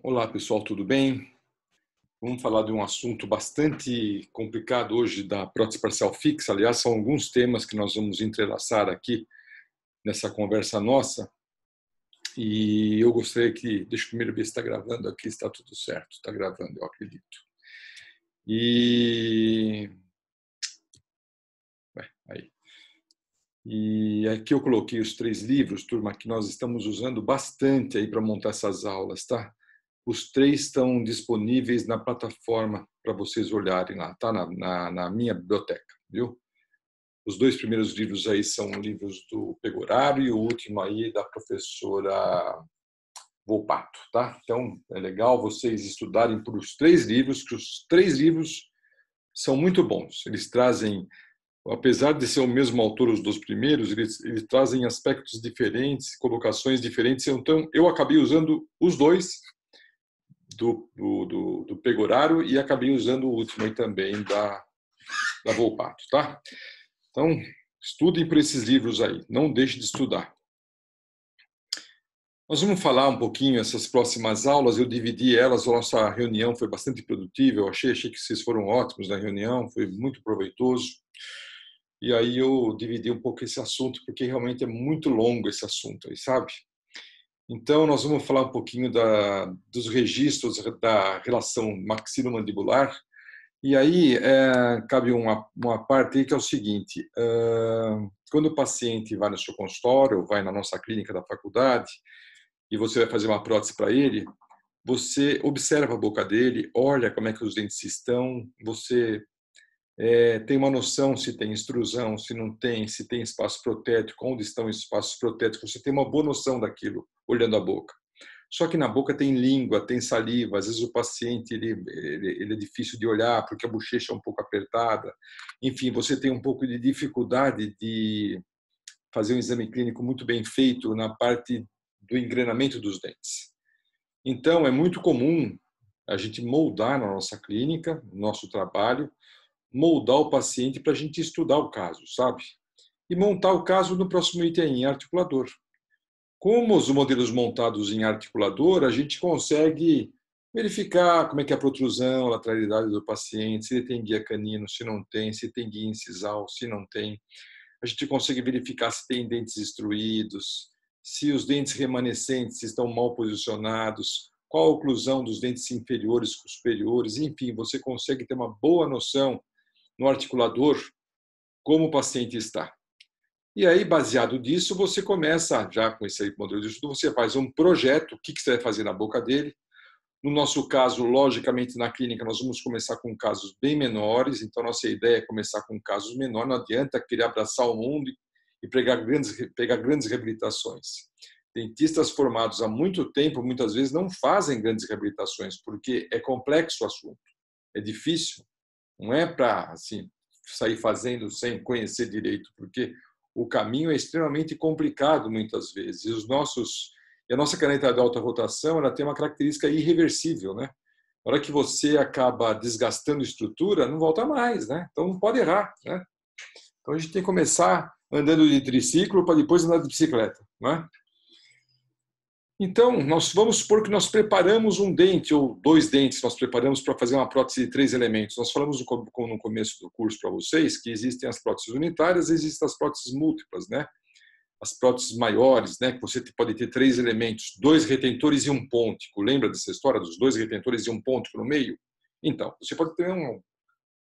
Olá pessoal, tudo bem? Vamos falar de um assunto bastante complicado hoje da prótese parcial fixa. Aliás, são alguns temas que nós vamos entrelaçar aqui nessa conversa nossa. E eu gostaria que, deixa eu primeiro ver se está gravando aqui, está tudo certo. Está gravando, eu acredito. E aí. E aqui eu coloquei os 3 livros, turma, que nós estamos usando bastante aí para montar essas aulas, tá? Os 3 estão disponíveis na plataforma para vocês olharem lá, tá? Na minha biblioteca, viu? Os 2 primeiros livros aí são livros do Pegoraro e o último aí da professora Volpato, tá? Então, é legal vocês estudarem por os 3 livros, que os 3 livros são muito bons. Eles trazem, apesar de ser o mesmo autor os 2 primeiros, eles trazem aspectos diferentes, colocações diferentes. Então, eu acabei usando os 2 do Pegoraro e acabei usando o último aí também da Volpato, tá? Então, estudem por esses livros aí, não deixe de estudar. Nós vamos falar um pouquinho essas próximas aulas, eu dividi elas, a nossa reunião foi bastante produtiva, eu achei que vocês foram ótimos na reunião, foi muito proveitoso. E aí eu dividi um pouco esse assunto, porque realmente é muito longo esse assunto aí, sabe? Então, nós vamos falar um pouquinho dos registros da relação maxilomandibular. E aí, cabe uma parte aí que é o seguinte, quando o paciente vai no seu consultório, ou vai na nossa clínica da faculdade, e você vai fazer uma prótese para ele, você observa a boca dele, olha como é que os dentes estão, você tem uma noção se tem extrusão, se não tem, se tem espaço protético, onde estão os espaços protéticos, você tem uma boa noção daquilo, olhando a boca. Só que na boca tem língua, tem saliva, às vezes o paciente ele é difícil de olhar porque a bochecha é um pouco apertada. Enfim, você tem um pouco de dificuldade de fazer um exame clínico muito bem feito na parte do engrenamento dos dentes. Então, é muito comum a gente moldar na nossa clínica, no nosso trabalho, moldar o paciente para a gente estudar o caso, sabe? E montar o caso no próximo item em articulador. Como os modelos montados em articulador, a gente consegue verificar como é que é a protrusão, a lateralidade do paciente, se ele tem guia canino, se não tem, se tem guia incisal, se não tem. A gente consegue verificar se tem dentes extruídos, se os dentes remanescentes estão mal posicionados, qual a oclusão dos dentes inferiores com superiores. Enfim, você consegue ter uma boa noção no articulador como o paciente está. E aí, baseado nisso, você começa, já com esse modelo de estudo, você faz um projeto, o que você vai fazer na boca dele. No nosso caso, logicamente, na clínica, nós vamos começar com casos bem menores, então nossa ideia é começar com casos menores, não adianta querer abraçar o mundo e pegar grandes reabilitações. Dentistas formados há muito tempo, muitas vezes, não fazem grandes reabilitações, porque é complexo o assunto, é difícil. Não é para assim, sair fazendo sem conhecer direito, porque o caminho é extremamente complicado muitas vezes. E a nossa caneta de alta rotação, ela tem uma característica irreversível, né? Na hora que você acaba desgastando estrutura, não volta mais, né? Então não pode errar, né? Então a gente tem que começar andando de triciclo para depois andar de bicicleta, né? Então, nós vamos supor que nós preparamos um dente ou 2 dentes, nós preparamos para fazer uma prótese de 3 elementos. Nós falamos no começo do curso para vocês que existem as próteses unitárias, existem as próteses múltiplas, né? As próteses maiores, né? Que você pode ter 3 elementos, 2 retentores e um pôntico. Lembra dessa história dos 2 retentores e um pôntico no meio? Então, você pode ter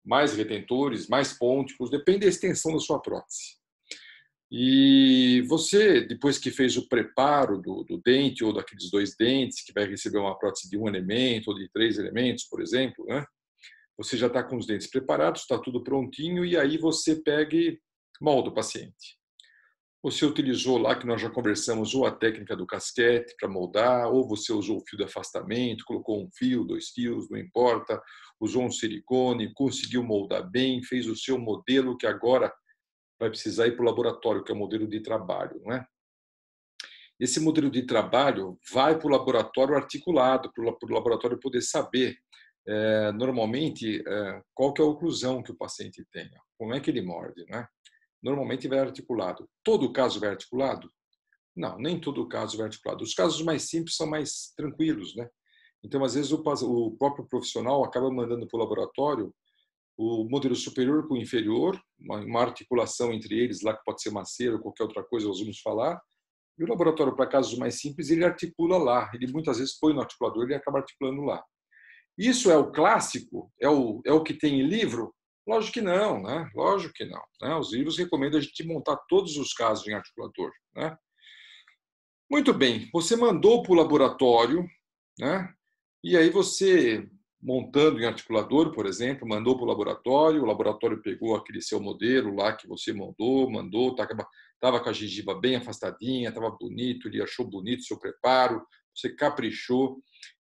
mais retentores, mais pônticos, depende da extensão da sua prótese. E você, depois que fez o preparo do dente ou daqueles 2 dentes, que vai receber uma prótese de 1 elemento ou de 3 elementos, por exemplo, né? Você já está com os dentes preparados, está tudo prontinho, e aí você pega e molda o paciente. Você utilizou lá, que nós já conversamos, ou a técnica do casquete para moldar, ou você usou o fio de afastamento, colocou 1 fio, 2 fios, não importa, usou um silicone, conseguiu moldar bem, fez o seu modelo que agora vai precisar ir para o laboratório, que é o modelo de trabalho, não é? Esse modelo de trabalho vai para o laboratório articulado, para o laboratório poder saber, normalmente, qual que é a oclusão que o paciente tem, como é que ele morde, né? Normalmente vai articulado. Todo caso vai articulado? Não, nem todo caso vai articulado. Os casos mais simples são mais tranquilos, né? Então, às vezes, o próprio profissional acaba mandando para o laboratório o modelo superior com o inferior, uma articulação entre eles, lá que pode ser uma cera ou qualquer outra coisa, nós vamos falar. E o laboratório, para casos mais simples, ele articula lá. Ele muitas vezes põe no articulador e acaba articulando lá. Isso é o clássico? É o que tem em livro? Lógico que não, né? Lógico que não. Né? Os livros recomendam a gente montar todos os casos em articulador. Né? Muito bem, você mandou para o laboratório, né? E aí você, montando em articulador, por exemplo, mandou para o laboratório pegou aquele seu modelo lá que você mandou, estava com a gengiva bem afastadinha, estava bonito, ele achou bonito o seu preparo, você caprichou,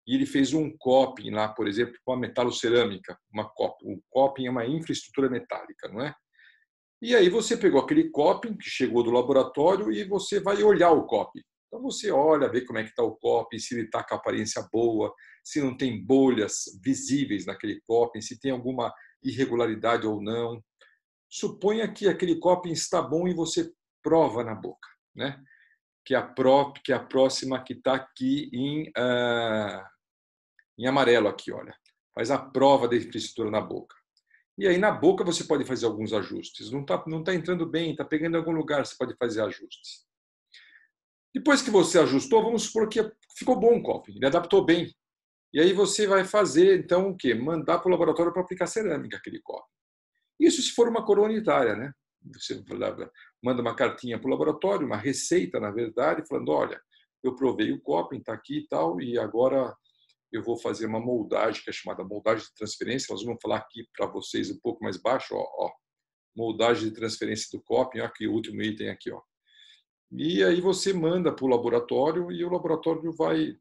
e ele fez um coping lá, por exemplo, com a metalocerâmica, um coping é uma infraestrutura metálica, não é? E aí você pegou aquele coping que chegou do laboratório e você vai olhar o coping. Então você olha, vê como é que está o coping, se ele está com a aparência boa, se não tem bolhas visíveis naquele coping, se tem alguma irregularidade ou não. Suponha que aquele coping está bom e você prova na boca, né? Que é a próxima que está aqui em amarelo aqui, olha. Faz a prova da infraestrutura na boca. E aí, na boca, você pode fazer alguns ajustes. Não tá entrando bem, está pegando em algum lugar, você pode fazer ajustes. Depois que você ajustou, vamos supor que ficou bom o coping, ele adaptou bem. E aí você vai fazer, então, o quê? Mandar para o laboratório para aplicar cerâmica, aquele coping. Isso se for uma coroa unitária, né? Você manda uma cartinha para o laboratório, uma receita, na verdade, falando, olha, eu provei o coping, está aqui e tal, e agora eu vou fazer uma moldagem, que é chamada moldagem de transferência. Nós vamos falar aqui para vocês um pouco mais baixo, ó, moldagem de transferência do coping, ó, aqui o último item aqui, ó. E aí você manda para o laboratório e o laboratório vai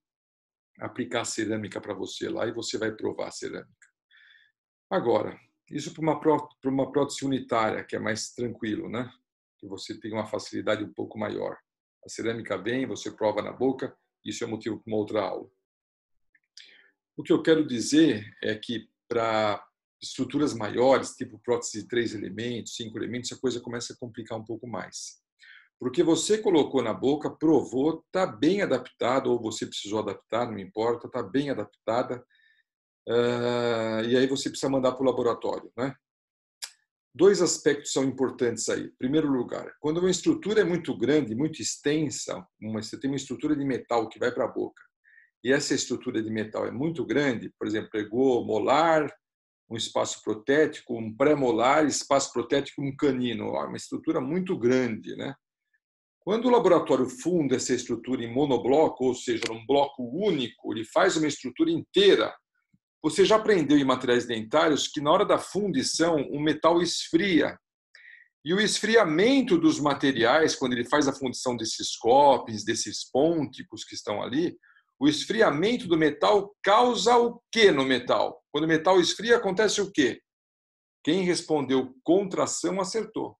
aplicar a cerâmica para você lá e você vai provar a cerâmica. Agora, isso para uma prótese unitária, que é mais tranquilo, né? Que você tem uma facilidade um pouco maior. A cerâmica vem, você prova na boca, isso é motivo para uma outra aula. O que eu quero dizer é que para estruturas maiores, tipo prótese de 3 elementos, 5 elementos, a coisa começa a complicar um pouco mais. Porque você colocou na boca, provou, está bem adaptado, ou você precisou adaptar, não importa, está bem adaptada, e aí você precisa mandar para o laboratório. Né? Dois aspectos são importantes aí. Em primeiro lugar, quando uma estrutura é muito grande, muito extensa, você tem uma estrutura de metal que vai para a boca, e essa estrutura de metal é muito grande, por exemplo, pegou molar, um espaço protético, um pré-molar, espaço protético, um canino, uma estrutura muito grande, né? Quando o laboratório funda essa estrutura em monobloco, ou seja, num bloco único, ele faz uma estrutura inteira. Você já aprendeu em materiais dentários que na hora da fundição o metal esfria. E o esfriamento dos materiais, quando ele faz a fundição desses copings, desses pônticos que estão ali, o esfriamento do metal causa o que no metal? Quando o metal esfria, acontece o quê? Quem respondeu contração acertou.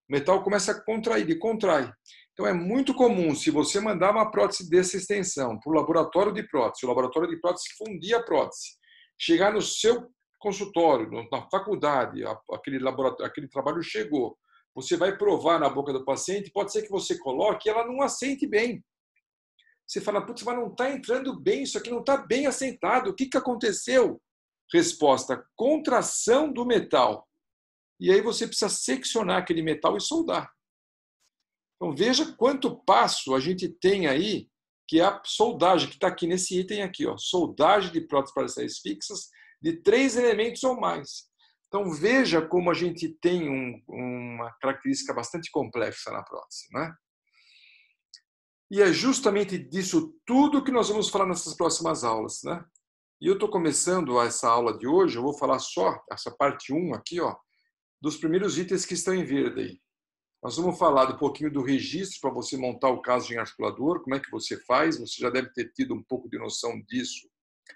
O metal começa a contrair, ele contrai. Então é muito comum, se você mandar uma prótese dessa extensão para o laboratório de prótese, o laboratório de prótese fundir a prótese, chegar no seu consultório, na faculdade, aquele trabalho chegou, você vai provar na boca do paciente, pode ser que você coloque e ela não assente bem. Você fala, putz, mas não está entrando bem, isso aqui não está bem assentado, o que aconteceu? Resposta, contração do metal. E aí você precisa seccionar aquele metal e soldar. Então veja quanto passo a gente tem aí, que é a soldagem, que está aqui nesse item aqui, ó, soldagem de próteses parciais fixas de 3 elementos ou mais. Então veja como a gente tem uma característica bastante complexa na prótese, né? E é justamente disso tudo que nós vamos falar nessas próximas aulas, né? E eu estou começando essa aula de hoje, eu vou falar só essa parte 1 aqui, ó, dos primeiros itens que estão em verde aí. Nós vamos falar um pouquinho do registro para você montar o caso em articulador, como é que você faz, você já deve ter tido um pouco de noção disso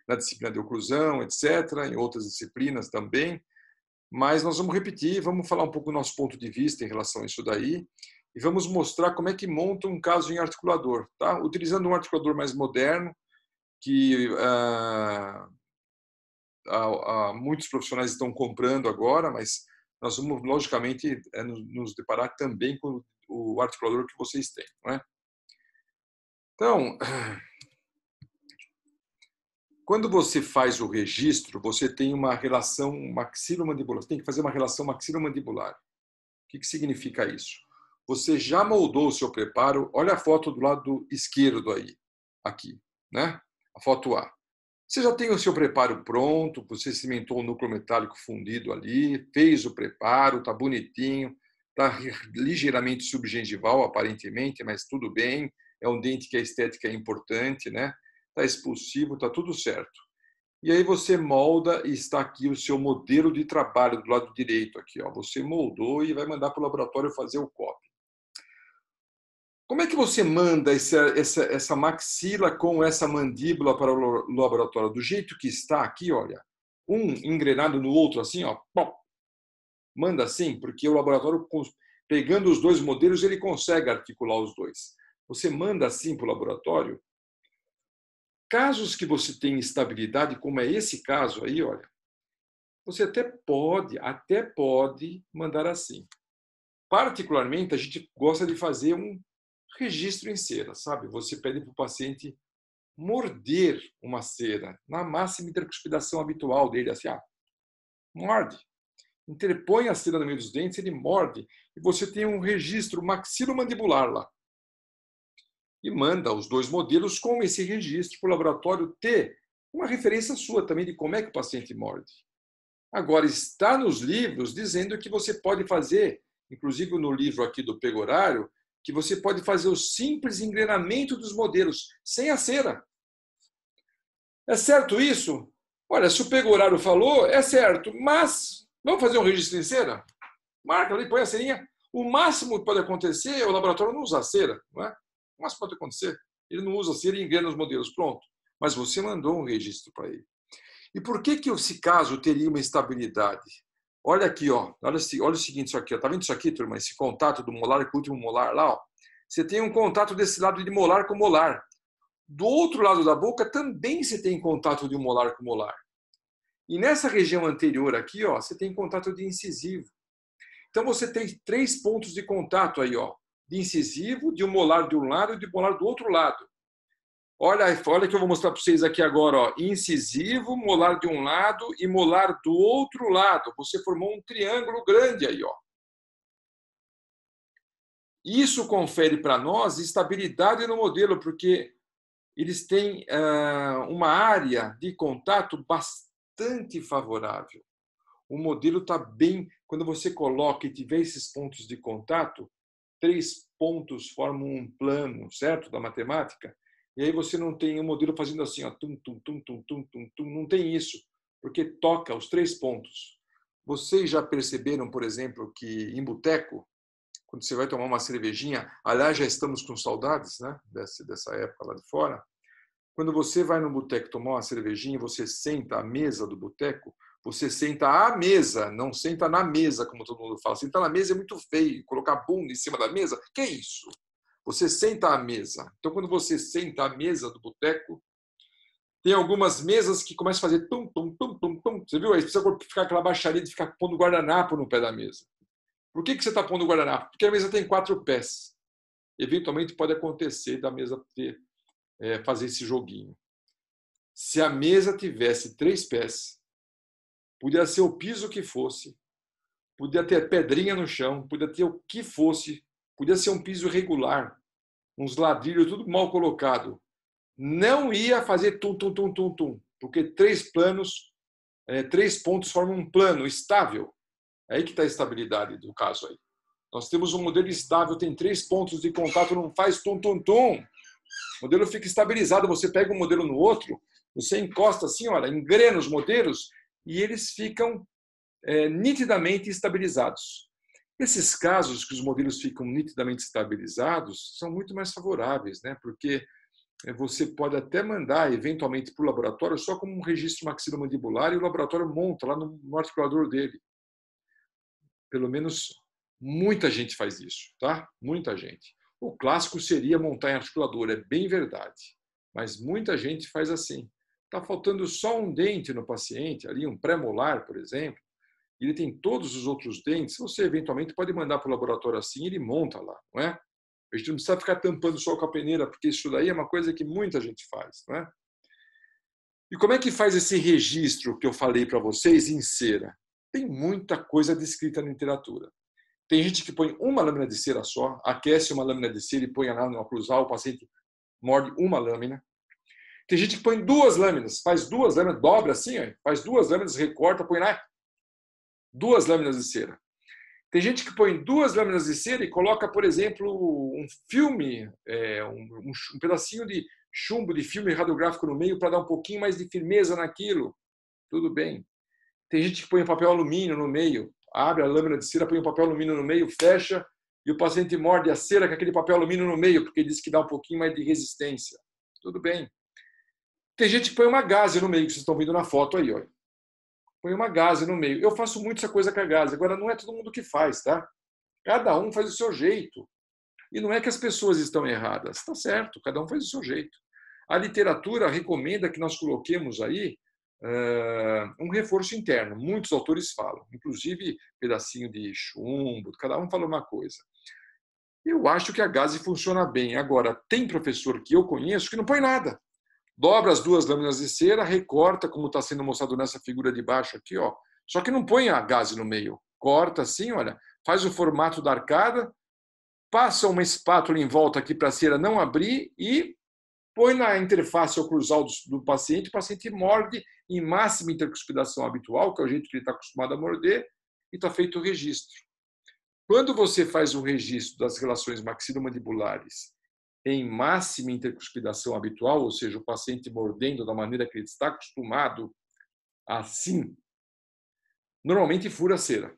na disciplina de oclusão, etc., em outras disciplinas também, mas nós vamos repetir, vamos falar um pouco do nosso ponto de vista em relação a isso daí, e vamos mostrar como é que monta um caso em articulador, tá? Utilizando um articulador mais moderno, que muitos profissionais estão comprando agora, mas nós vamos, logicamente, nos deparar também com o articulador que vocês têm. Não é? Então, Quando você faz o registro, você tem uma relação maxilomandibular. Você tem que fazer uma relação maxilomandibular. O que significa isso? Você já moldou o seu preparo. Olha a foto do lado esquerdo aí, aqui, né? A foto A. Você já tem o seu preparo pronto, você cimentou o núcleo metálico fundido ali, fez o preparo, está bonitinho, está ligeiramente subgengival, aparentemente, mas tudo bem. É um dente que a estética é importante, né? Está expulsivo, está tudo certo. E aí você molda e está aqui o seu modelo de trabalho do lado direito aqui, ó. Você moldou e vai mandar para o laboratório fazer o copy. Como é que você manda essa maxila com essa mandíbula para o laboratório? Do jeito que está aqui, olha, um engrenado no outro assim, ó. Manda assim, porque o laboratório, pegando os dois modelos, ele consegue articular os dois. Você manda assim para o laboratório. Casos que você tem instabilidade, como é esse caso aí, olha, você até pode mandar assim. Particularmente, a gente gosta de fazer um registro em cera, sabe? Você pede para o paciente morder uma cera, na máxima intercuspidação habitual dele, assim, morde. Interpõe a cera no meio dos dentes, ele morde, e você tem um registro maxilomandibular lá. E manda os dois modelos com esse registro para o laboratório ter uma referência sua também de como é que o paciente morde. Agora, está nos livros dizendo que você pode fazer, inclusive no livro aqui do Pegorário, que você pode fazer o simples engrenamento dos modelos, sem a cera. É certo isso? Olha, se o Pegorário falou, é certo, mas vamos fazer um registro em cera? Marca ali, põe a cerinha. O máximo que pode acontecer é o laboratório não usar cera, não é? O máximo que pode acontecer, ele não usa cera e engrena os modelos, pronto. Mas você mandou um registro para ele. E por que esse caso teria uma estabilidade? Olha aqui, ó. Olha o seguinte, isso aqui. Está vendo isso aqui, turma? Esse contato do molar com o último molar lá. Ó. Você tem um contato desse lado de molar com molar. Do outro lado da boca também você tem contato de molar com molar. E nessa região anterior aqui, ó, você tem contato de incisivo. Então você tem 3 pontos de contato aí, ó, de incisivo, de um molar de um lado e de um molar do outro lado. Olha que eu vou mostrar para vocês aqui agora, ó, incisivo, molar de um lado e molar do outro lado. Você formou um triângulo grande aí, ó. Isso confere para nós estabilidade no modelo, porque eles têm uma área de contato bastante favorável. O modelo está bem, quando você coloca e tiver esses pontos de contato, 3 pontos formam um plano, certo, da matemática. E aí você não tem um modelo fazendo assim, ó, tum, tum, tum, tum, tum, tum, tum. Não tem isso, porque toca os 3 pontos. Vocês já perceberam, por exemplo, que em boteco, quando você vai tomar uma cervejinha, aliás, já estamos com saudades, né, dessa época lá de fora. Quando você vai no boteco tomar uma cervejinha, você senta à mesa do boteco, você senta à mesa, não senta na mesa, como todo mundo fala. Sentar na mesa é muito feio. Colocar a bunda em cima da mesa, que é isso? Você senta à mesa. Então, quando você senta à mesa do boteco, tem algumas mesas que começam a fazer tum, tum, tum, tum, tum. Você viu? Aí precisa ficar aquela baixaria de ficar pondo guardanapo no pé da mesa. Por que você está pondo guardanapo? Porque a mesa tem 4 pés. Eventualmente pode acontecer da mesa fazer esse joguinho. Se a mesa tivesse 3 pés, podia ser o piso que fosse, podia ter pedrinha no chão, podia ter o que fosse, podia ser um piso irregular, uns ladrilhos tudo mal colocado. Não ia fazer tum, tum, tum, tum, tum, porque 3 pontos formam um plano estável. É aí que está a estabilidade do caso aí. Nós temos um modelo estável, tem 3 pontos de contato, não faz tum, tum, tum. O modelo fica estabilizado, você pega um modelo no outro, você encosta assim, olha, engrena os modelos e eles ficam nitidamente estabilizados. Esses casos que os modelos ficam nitidamente estabilizados são muito mais favoráveis, né? Porque você pode até mandar, eventualmente, para o laboratório só como um registro maxilomandibular e o laboratório monta lá no articulador dele. Pelo menos muita gente faz isso, tá? Muita gente. O clássico seria montar em articulador, é bem verdade. Mas muita gente faz assim. Está faltando só um dente no paciente, ali um pré-molar, por exemplo, e ele tem todos os outros dentes, você eventualmente pode mandar para o laboratório assim e ele monta lá, não é? A gente não precisa ficar tampando só com a peneira, porque isso daí é uma coisa que muita gente faz, não é? E como é que faz esse registro que eu falei para vocês em cera? Tem muita coisa descrita na literatura. Tem gente que põe uma lâmina de cera só, aquece uma lâmina de cera e põe lá no oclusal, o paciente morde uma lâmina. Tem gente que põe duas lâminas, faz duas lâminas, dobra assim, ó, faz duas lâminas, recorta, põe lá duas lâminas de cera. Tem gente que põe duas lâminas de cera e coloca, por exemplo, um filme, um pedacinho de chumbo de filme radiográfico no meio para dar um pouquinho mais de firmeza naquilo. Tudo bem. Tem gente que põe um papel alumínio no meio, abre a lâmina de cera, põe um papel alumínio no meio, fecha, e o paciente morde a cera com aquele papel alumínio no meio, porque diz que dá um pouquinho mais de resistência. Tudo bem. Tem gente que põe uma gaze no meio, que vocês estão vendo na foto aí, ó. Põe uma gaze no meio. Eu faço muito essa coisa com a gaze. Agora, não é todo mundo que faz, tá? Cada um faz o seu jeito. E não é que as pessoas estão erradas. Está certo, cada um faz o seu jeito. A literatura recomenda que nós coloquemos aí um reforço interno. Muitos autores falam, inclusive pedacinho de chumbo, cada um fala uma coisa. Eu acho que a gaze funciona bem. Agora, tem professor que eu conheço que não põe nada. Dobra as duas lâminas de cera, recorta, como está sendo mostrado nessa figura de baixo aqui, ó. Só que não põe a gaze no meio. Corta assim, olha, faz o formato da arcada, passa uma espátula em volta aqui para a cera não abrir e põe na interface oclusal do paciente. O paciente morde em máxima intercuspidação habitual, que é o jeito que ele está acostumado a morder, e está feito o registro. Quando você faz o registro das relações maxilomandibulares em máxima intercuspidação habitual, ou seja, o paciente mordendo da maneira que ele está acostumado, assim, normalmente fura a cera.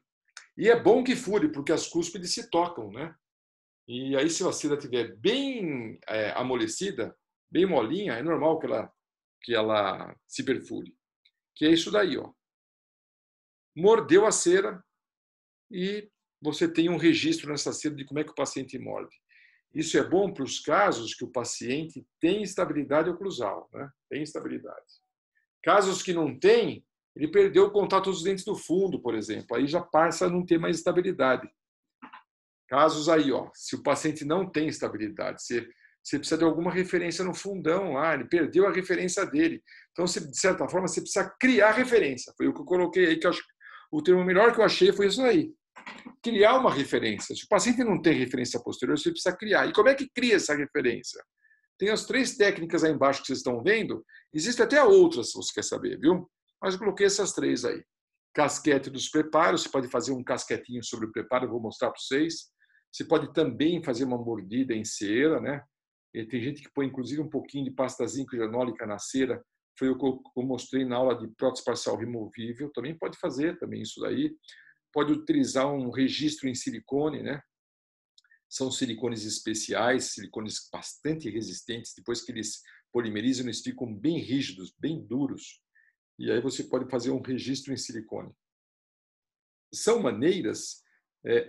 E é bom que fure, porque as cúspides se tocam, né? E aí, se a cera estiver bem amolecida, bem molinha, é normal que ela se perfure. Que é isso daí, ó. Mordeu a cera e você tem um registro nessa cera de como é que o paciente morde. Isso é bom para os casos que o paciente tem estabilidade oclusal, né? Tem estabilidade. Casos que não tem, ele perdeu o contato dos dentes do fundo, por exemplo. Aí já passa a não ter mais estabilidade. Casos aí, ó, se o paciente não tem estabilidade, você precisa de alguma referência no fundão lá, ele perdeu a referência dele. Então, de certa forma, você precisa criar referência. Foi o que eu coloquei aí, que eu acho, o termo melhor que eu achei foi isso aí. Criar uma referência. Se o paciente não tem referência posterior, você precisa criar. E como é que cria essa referência? Tem as três técnicas aí embaixo que vocês estão vendo. Existem até outras, se você quer saber, viu? Mas eu coloquei essas três aí. Casquete dos preparos. Você pode fazer um casquetinho sobre o preparo, eu vou mostrar para vocês. Você pode também fazer uma mordida em cera, né? E tem gente que põe, inclusive, um pouquinho de pasta zinco hialurônica na cera. Foi o que eu mostrei na aula de prótese parcial removível. Também pode fazer também isso daí. Pode utilizar um registro em silicone, né? São silicones especiais, silicones bastante resistentes. Depois que eles polimerizam, eles ficam bem rígidos, bem duros. E aí você pode fazer um registro em silicone. São maneiras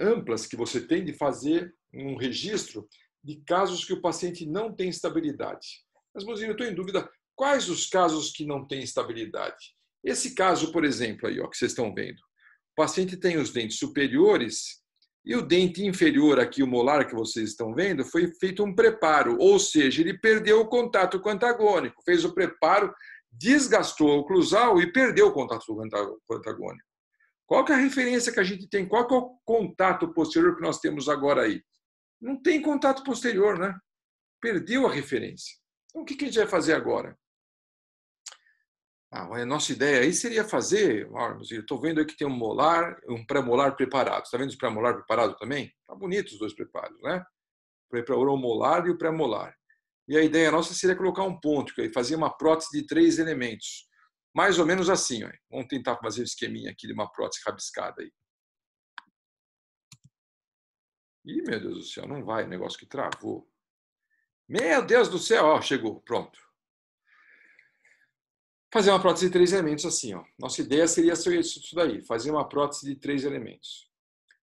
amplas que você tem de fazer um registro de casos que o paciente não tem estabilidade. Mas, Mozinho, eu estou em dúvida, quais os casos que não têm estabilidade? Esse caso, por exemplo, aí, ó, que vocês estão vendo. O paciente tem os dentes superiores e o dente inferior, aqui o molar que vocês estão vendo, foi feito um preparo, ou seja, ele perdeu o contato com o antagônico, fez o preparo, desgastou o oclusal e perdeu o contato com o antagônico. Qual que é a referência que a gente tem? Qual que é o contato posterior que nós temos agora aí? Não tem contato posterior, né? Perdeu a referência. Então, o que a gente vai fazer agora? A nossa ideia aí seria fazer, eu estou vendo aí que tem um molar, um pré-molar preparado. Está vendo os pré-molar preparado também? Tá bonito os dois preparos, né? O molar e o pré-molar. E a ideia nossa seria colocar um ponto, que aí fazer uma prótese de 3 elementos. Mais ou menos assim, ó. Vamos tentar fazer um esqueminha aqui de uma prótese rabiscada aí. Ih, meu Deus do céu, não vai, negócio que travou. Meu Deus do céu, ó, chegou, pronto. Fazer uma prótese de 3 elementos assim, ó. Nossa ideia seria isso daí, fazer uma prótese de 3 elementos.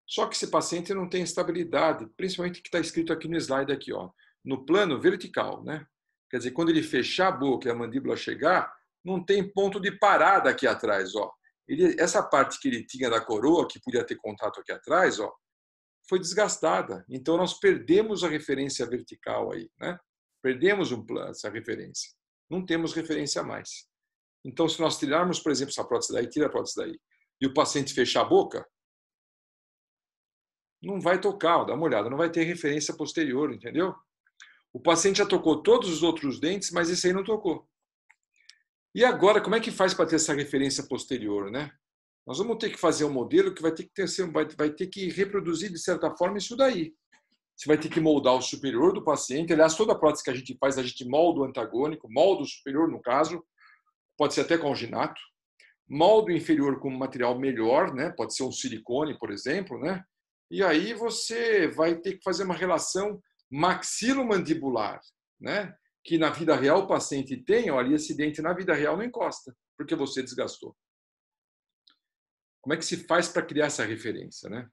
Só que esse paciente não tem estabilidade, principalmente o que está escrito aqui no slide aqui, ó, no plano vertical, né? Quer dizer, quando ele fechar a boca e a mandíbula chegar, não tem ponto de parada aqui atrás, ó. Essa parte que ele tinha da coroa, que podia ter contato aqui atrás, ó, foi desgastada. Então nós perdemos a referência vertical aí, né? Perdemos essa referência. Não temos referência mais. Então, se nós tirarmos, por exemplo, essa prótese daí, tira a prótese daí, e o paciente fechar a boca, não vai tocar, dá uma olhada, não vai ter referência posterior, entendeu? O paciente já tocou todos os outros dentes, mas esse aí não tocou. E agora, como é que faz para ter essa referência posterior, né? Nós vamos ter que fazer um modelo que vai ter que vai ter que reproduzir, de certa forma, isso daí. Você vai ter que moldar o superior do paciente. Aliás, toda a prótese que a gente faz, a gente molda o antagônico, molda o superior, no caso, pode ser até conginato. Molda o inferior com um material melhor, né? Pode ser um silicone, por exemplo, né? E aí você vai ter que fazer uma relação maxilomandibular, né? Que na vida real o paciente tem, olha, e esse dente na vida real não encosta, porque você desgastou. Como é que se faz para criar essa referência, né?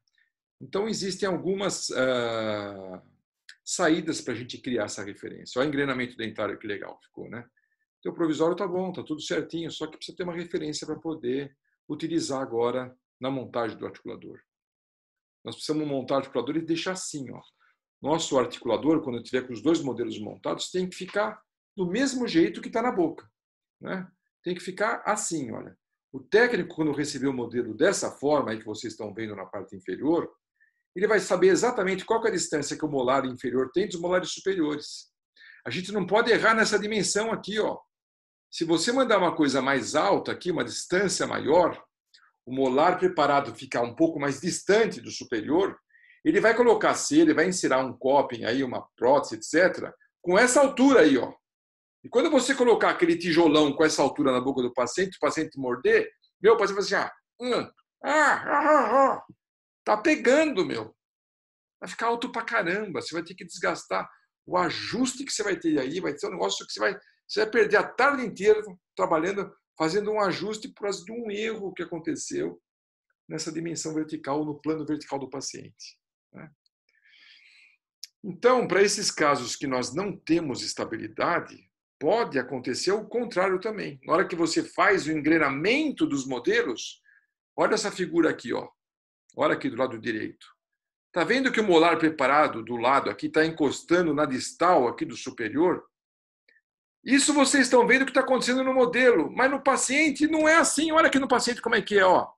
Então, existem algumas saídas para a gente criar essa referência. Olha o engrenamento dentário, que legal ficou, né? O provisório está bom, está tudo certinho, só que precisa ter uma referência para poder utilizar agora na montagem do articulador. Nós precisamos montar o articulador e deixar assim, ó. Nosso articulador, quando tiver com os dois modelos montados, tem que ficar do mesmo jeito que está na boca, né? Tem que ficar assim, olha. O técnico, quando receber o modelo dessa forma aí que vocês estão vendo na parte inferior, ele vai saber exatamente qual é a distância que o molar inferior tem dos molares superiores. A gente não pode errar nessa dimensão aqui, ó. Se você mandar uma coisa mais alta aqui, uma distância maior, o molar preparado ficar um pouco mais distante do superior, ele vai colocar C, ele vai inserir um coping aí, uma prótese, etc., com essa altura aí, ó. E quando você colocar aquele tijolão com essa altura na boca do paciente, o paciente morder, meu, o paciente vai assim, tá pegando, meu. Vai ficar alto pra caramba, você vai ter que desgastar. O ajuste que você vai ter aí vai ser um negócio que você vai perder a tarde inteira trabalhando, fazendo um ajuste por causa de um erro que aconteceu nessa dimensão vertical, no plano vertical do paciente, né? Então, para esses casos que nós não temos estabilidade, pode acontecer o contrário também. Na hora que você faz o engrenamento dos modelos, olha essa figura aqui, ó. Olha aqui do lado direito. Está vendo que o molar preparado do lado aqui está encostando na distal aqui do superior? Isso vocês estão vendo que está acontecendo no modelo, mas no paciente não é assim. Olha aqui no paciente como é que é, ó.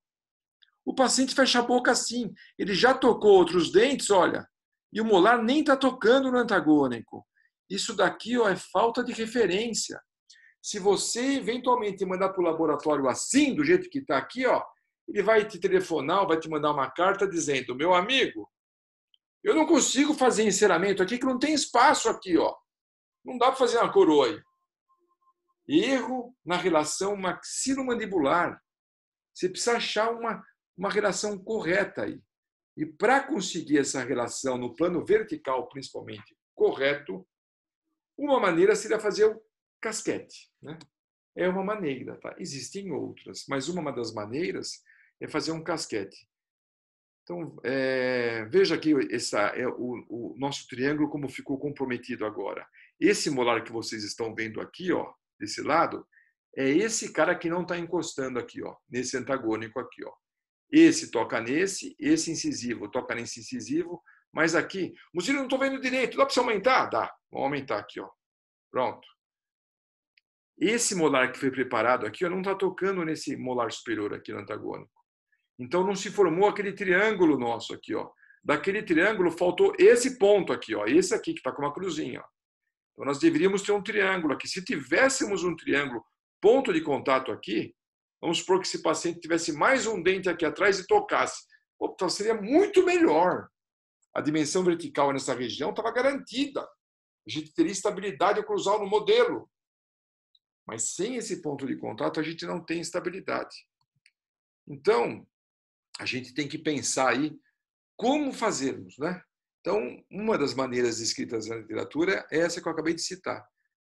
O paciente fecha a boca assim. Ele já tocou outros dentes, olha, e o molar nem está tocando no antagônico. Isso daqui, ó, é falta de referência. Se você eventualmente mandar para o laboratório assim, do jeito que está aqui, ó, ele vai te telefonar, vai te mandar uma carta dizendo: meu amigo, eu não consigo fazer enceramento aqui, que não tem espaço aqui, ó. Não dá para fazer uma coroa aí. Erro na relação maxilomandibular. Você precisa achar uma relação correta aí. E para conseguir essa relação no plano vertical, principalmente, correto, uma maneira seria fazer o casquete, né? É uma maneira, tá? Existem outras, mas uma das maneiras é fazer um casquete. Então, veja aqui o nosso triângulo como ficou comprometido agora. Esse molar que vocês estão vendo aqui, ó, desse lado, é esse cara que não está encostando aqui, ó, nesse antagônico aqui, ó. Esse toca nesse, esse incisivo toca nesse incisivo, mas aqui, Muzilo, não estou vendo direito, dá para você aumentar? Dá, vamos aumentar aqui, ó. Pronto. Esse molar que foi preparado aqui, ó, não está tocando nesse molar superior aqui no antagônico. Então não se formou aquele triângulo nosso aqui, ó. Daquele triângulo faltou esse ponto aqui, ó, esse aqui que está com uma cruzinha, ó. Então nós deveríamos ter um triângulo aqui. Se tivéssemos um triângulo, ponto de contato aqui, vamos supor que esse paciente tivesse mais um dente aqui atrás e tocasse. Opa, seria muito melhor. A dimensão vertical nessa região estava garantida. A gente teria estabilidade oclusal no modelo. Mas sem esse ponto de contato, a gente não tem estabilidade. Então, a gente tem que pensar aí como fazermos, né? Então, uma das maneiras descritas na literatura é essa que eu acabei de citar.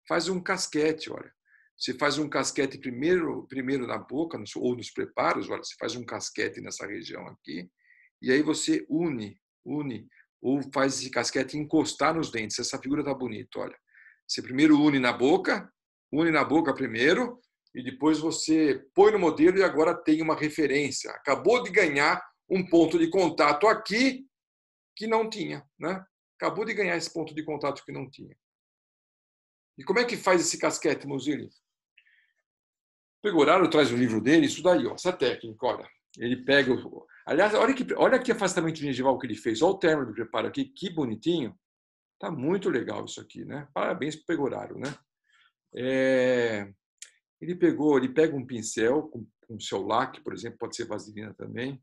Faz um casquete, olha. Você faz um casquete primeiro na boca, ou nos preparos, olha, você faz um casquete nessa região aqui, e aí você une, ou faz esse casquete encostar nos dentes. Essa figura está bonita, olha. Você primeiro une na boca primeiro, e depois você põe no modelo e agora tem uma referência. Acabou de ganhar um ponto de contato aqui que não tinha, né? Acabou de ganhar esse ponto de contato que não tinha. E como é que faz esse casquete, Muzili? Pegoraro traz no livro dele isso daí, ó, essa técnica, olha. Ele pega. Aliás, olha que afastamento gengival que ele fez. Olha o término do preparo aqui, que bonitinho. Tá muito legal isso aqui, né? Parabéns para o Pegoraro, né? Ele pega um pincel com seu laque, por exemplo, pode ser vaselina também.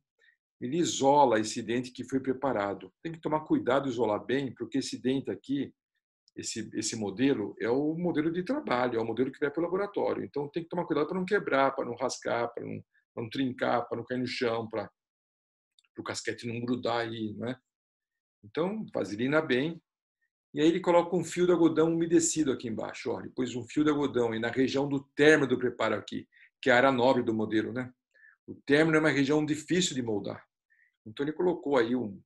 Ele isola esse dente que foi preparado. Tem que tomar cuidado e isolar bem, porque esse dente aqui, esse modelo, é o modelo de trabalho, é o modelo que vai para o laboratório. Então tem que tomar cuidado para não quebrar, para não rasgar, para não trincar, para não cair no chão, para o casquete não grudar aí, né? Então, vaselina bem. E aí ele coloca um fio de algodão umedecido aqui embaixo. Ó. Ele pôs um fio de algodão e na região do término do preparo aqui, que é a área nobre do modelo, né? O término é uma região difícil de moldar. Então ele colocou aí um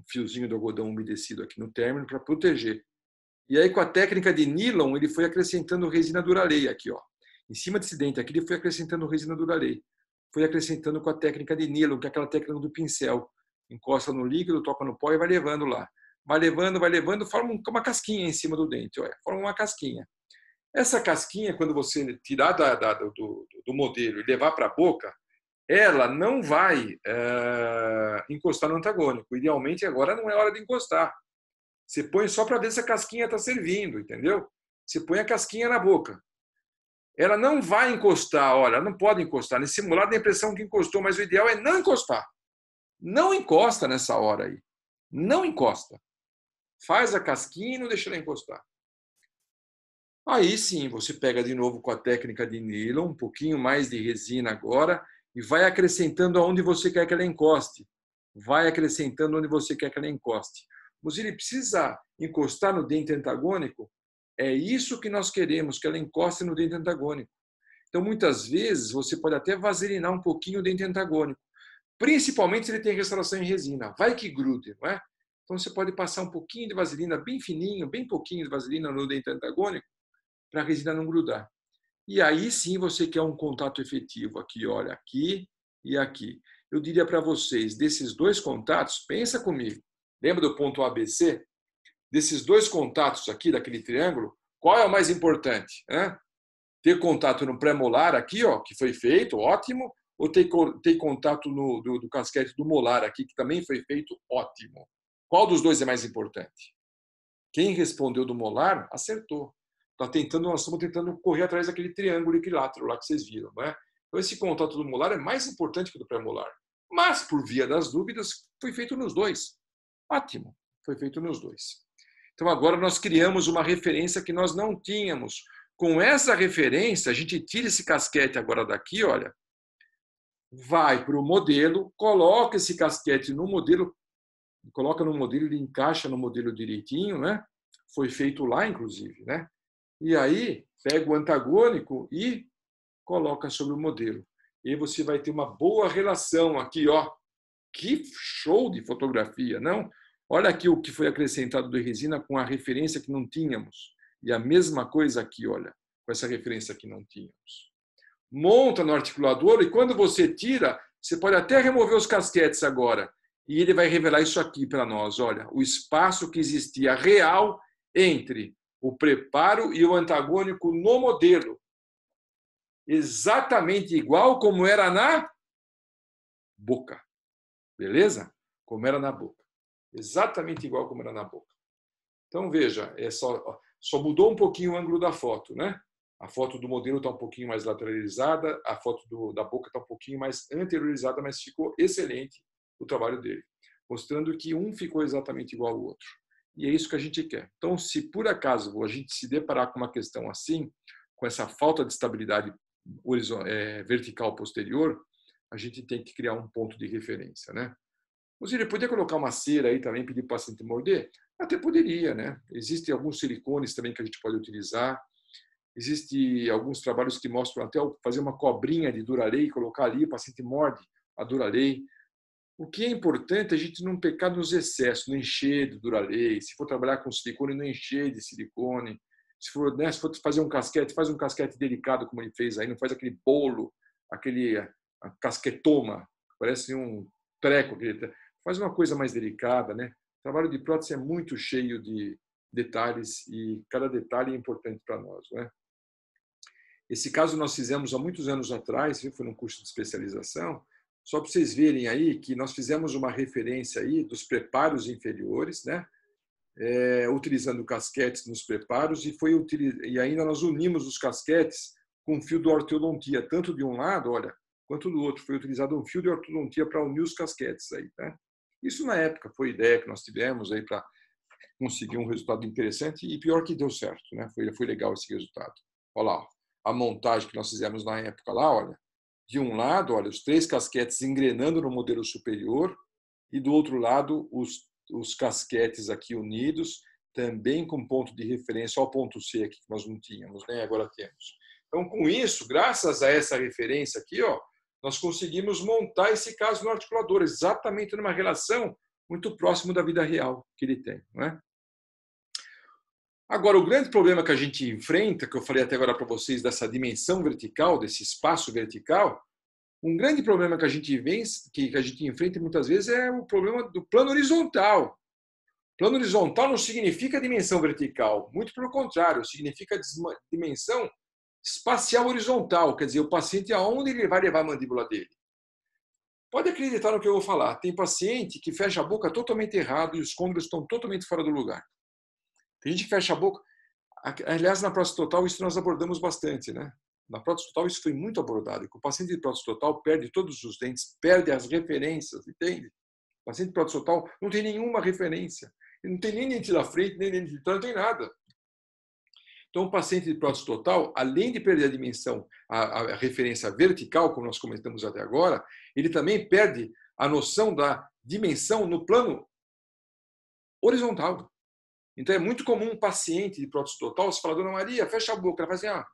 fiozinho de algodão umedecido aqui no término para proteger. E aí com a técnica de nylon ele foi acrescentando resina Duralei aqui, ó. Em cima desse dente aqui ele foi acrescentando resina Duralei. Foi acrescentando com a técnica de nylon, que é aquela técnica do pincel. Encosta no líquido, toca no pó e vai levando lá. Vai levando, forma uma casquinha em cima do dente, olha, forma uma casquinha. Essa casquinha, quando você tirar do modelo e levar para a boca, ela não vai encostar no antagônico. Idealmente, agora não é hora de encostar. Você põe só para ver se a casquinha está servindo, entendeu? Você põe a casquinha na boca. Ela não vai encostar, olha, não pode encostar. Nesse simulado dá a impressão que encostou, mas o ideal é não encostar. Não encosta nessa hora aí. Não encosta. Faz a casquinha e não deixa ela encostar. Aí sim, você pega de novo com a técnica de nylon, um pouquinho mais de resina agora, e vai acrescentando aonde você quer que ela encoste. Vai acrescentando onde você quer que ela encoste. Se ele precisa encostar no dente antagônico, é isso que nós queremos, que ela encoste no dente antagônico. Então, muitas vezes, você pode até vaselinar um pouquinho o dente antagônico, principalmente se ele tem restauração em resina. Vai que grude, não é? Então, você pode passar um pouquinho de vaselina, bem fininho, bem pouquinho de vaselina no dente antagônico, para a resina não grudar. E aí sim você quer um contato efetivo aqui, olha, aqui e aqui. Eu diria para vocês, desses dois contatos, pensa comigo. Lembra do ponto ABC? Desses dois contatos aqui, daquele triângulo, qual é o mais importante? Ter contato no pré-molar aqui, ó, que foi feito, ótimo, ou ter contato do casquete do molar aqui, que também foi feito, ótimo. Qual dos dois é mais importante? Quem respondeu do molar, acertou. Nós estamos tentando correr atrás daquele triângulo equilátero lá que vocês viram. Não é? Então, esse contato do molar é mais importante que o do pré-molar. Mas, por via das dúvidas, foi feito nos dois. Ótimo, foi feito nos dois. Então, agora nós criamos uma referência que nós não tínhamos. Com essa referência, a gente tira esse casquete agora daqui, olha, vai para o modelo, coloca esse casquete no modelo, coloca no modelo, ele encaixa no modelo direitinho, né? Foi feito lá, inclusive, né? E aí, pega o antagônico e coloca sobre o modelo. E aí você vai ter uma boa relação aqui, ó. Que show de fotografia, não? Olha aqui o que foi acrescentado de resina com a referência que não tínhamos. E a mesma coisa aqui, olha, com essa referência que não tínhamos. Monta no articulador e quando você tira, você pode até remover os casquetes agora. E ele vai revelar isso aqui para nós, olha, o espaço que existia real entre o preparo e o antagônico no modelo. Exatamente igual como era na boca. Beleza? Como era na boca. Exatamente igual como era na boca. Então, veja, só mudou um pouquinho o ângulo da foto, né? A foto do modelo está um pouquinho mais lateralizada, a foto da boca está um pouquinho mais anteriorizada, mas ficou excelente o trabalho dele, mostrando que um ficou exatamente igual ao outro. E é isso que a gente quer. Então, se por acaso a gente se deparar com uma questão assim, com essa falta de estabilidade vertical posterior, a gente tem que criar um ponto de referência, né? Ele podia colocar uma cera aí também, pedir para o paciente morder? Até poderia, né? Existem alguns silicones também que a gente pode utilizar. Existem alguns trabalhos que mostram até fazer uma cobrinha de Duralei, colocar ali, o paciente morde a Duralei. O que é importante é a gente não pecar nos excessos, não encher de Duralei. Se for trabalhar com silicone, não encher de silicone. Se for fazer um casquete, faz um casquete delicado, como ele fez aí, não faz aquele bolo, aquele casquetoma, parece um treco. Faz uma coisa mais delicada, né? O trabalho de prótese é muito cheio de detalhes e cada detalhe é importante para nós, né? Esse caso nós fizemos há muitos anos atrás, foi num curso de especialização, só para vocês verem aí que nós fizemos uma referência aí dos preparos inferiores, né? Utilizando casquetes nos preparos e ainda nós unimos os casquetes com fio de ortodontia, tanto de um lado, olha, quanto do outro. Foi utilizado um fio de ortodontia para unir os casquetes aí, né? Isso na época foi ideia que nós tivemos aí para conseguir um resultado interessante e pior que deu certo, né? Foi legal esse resultado. Olha lá, a montagem que nós fizemos na época lá, olha, de um lado, olha, os 3 casquetes engrenando no modelo superior e do outro lado os casquetes aqui unidos, também com ponto de referência ao ponto C aqui que nós não tínhamos, né? Agora temos. Então, com isso, graças a essa referência aqui, ó, nós conseguimos montar esse caso no articulador, exatamente numa relação muito próxima da vida real que ele tem, não é? Agora, o grande problema que a gente enfrenta, que eu falei até agora para vocês, dessa dimensão vertical, desse espaço vertical, um grande problema que a gente enfrenta muitas vezes é o problema do plano horizontal. Plano horizontal não significa dimensão vertical, muito pelo contrário, significa dimensão espacial horizontal, quer dizer, o paciente aonde ele vai levar a mandíbula dele. Pode acreditar no que eu vou falar, tem paciente que fecha a boca totalmente errado e os côndilos estão totalmente fora do lugar. Tem gente que fecha a boca. Aliás, na prótese total, isso nós abordamos bastante, né? Na prótese total, isso foi muito abordado. O paciente de prótese total perde todos os dentes, perde as referências, entende? O paciente de prótese total não tem nenhuma referência. Ele não tem nem dente da frente, nem dente de trás, não tem nada. Então, o paciente de prótese total, além de perder a dimensão, a referência vertical, como nós comentamos até agora, ele também perde a noção da dimensão no plano horizontal. Então, é muito comum um paciente de prótese total, você fala, Dona Maria, fecha a boca. Ela fala assim,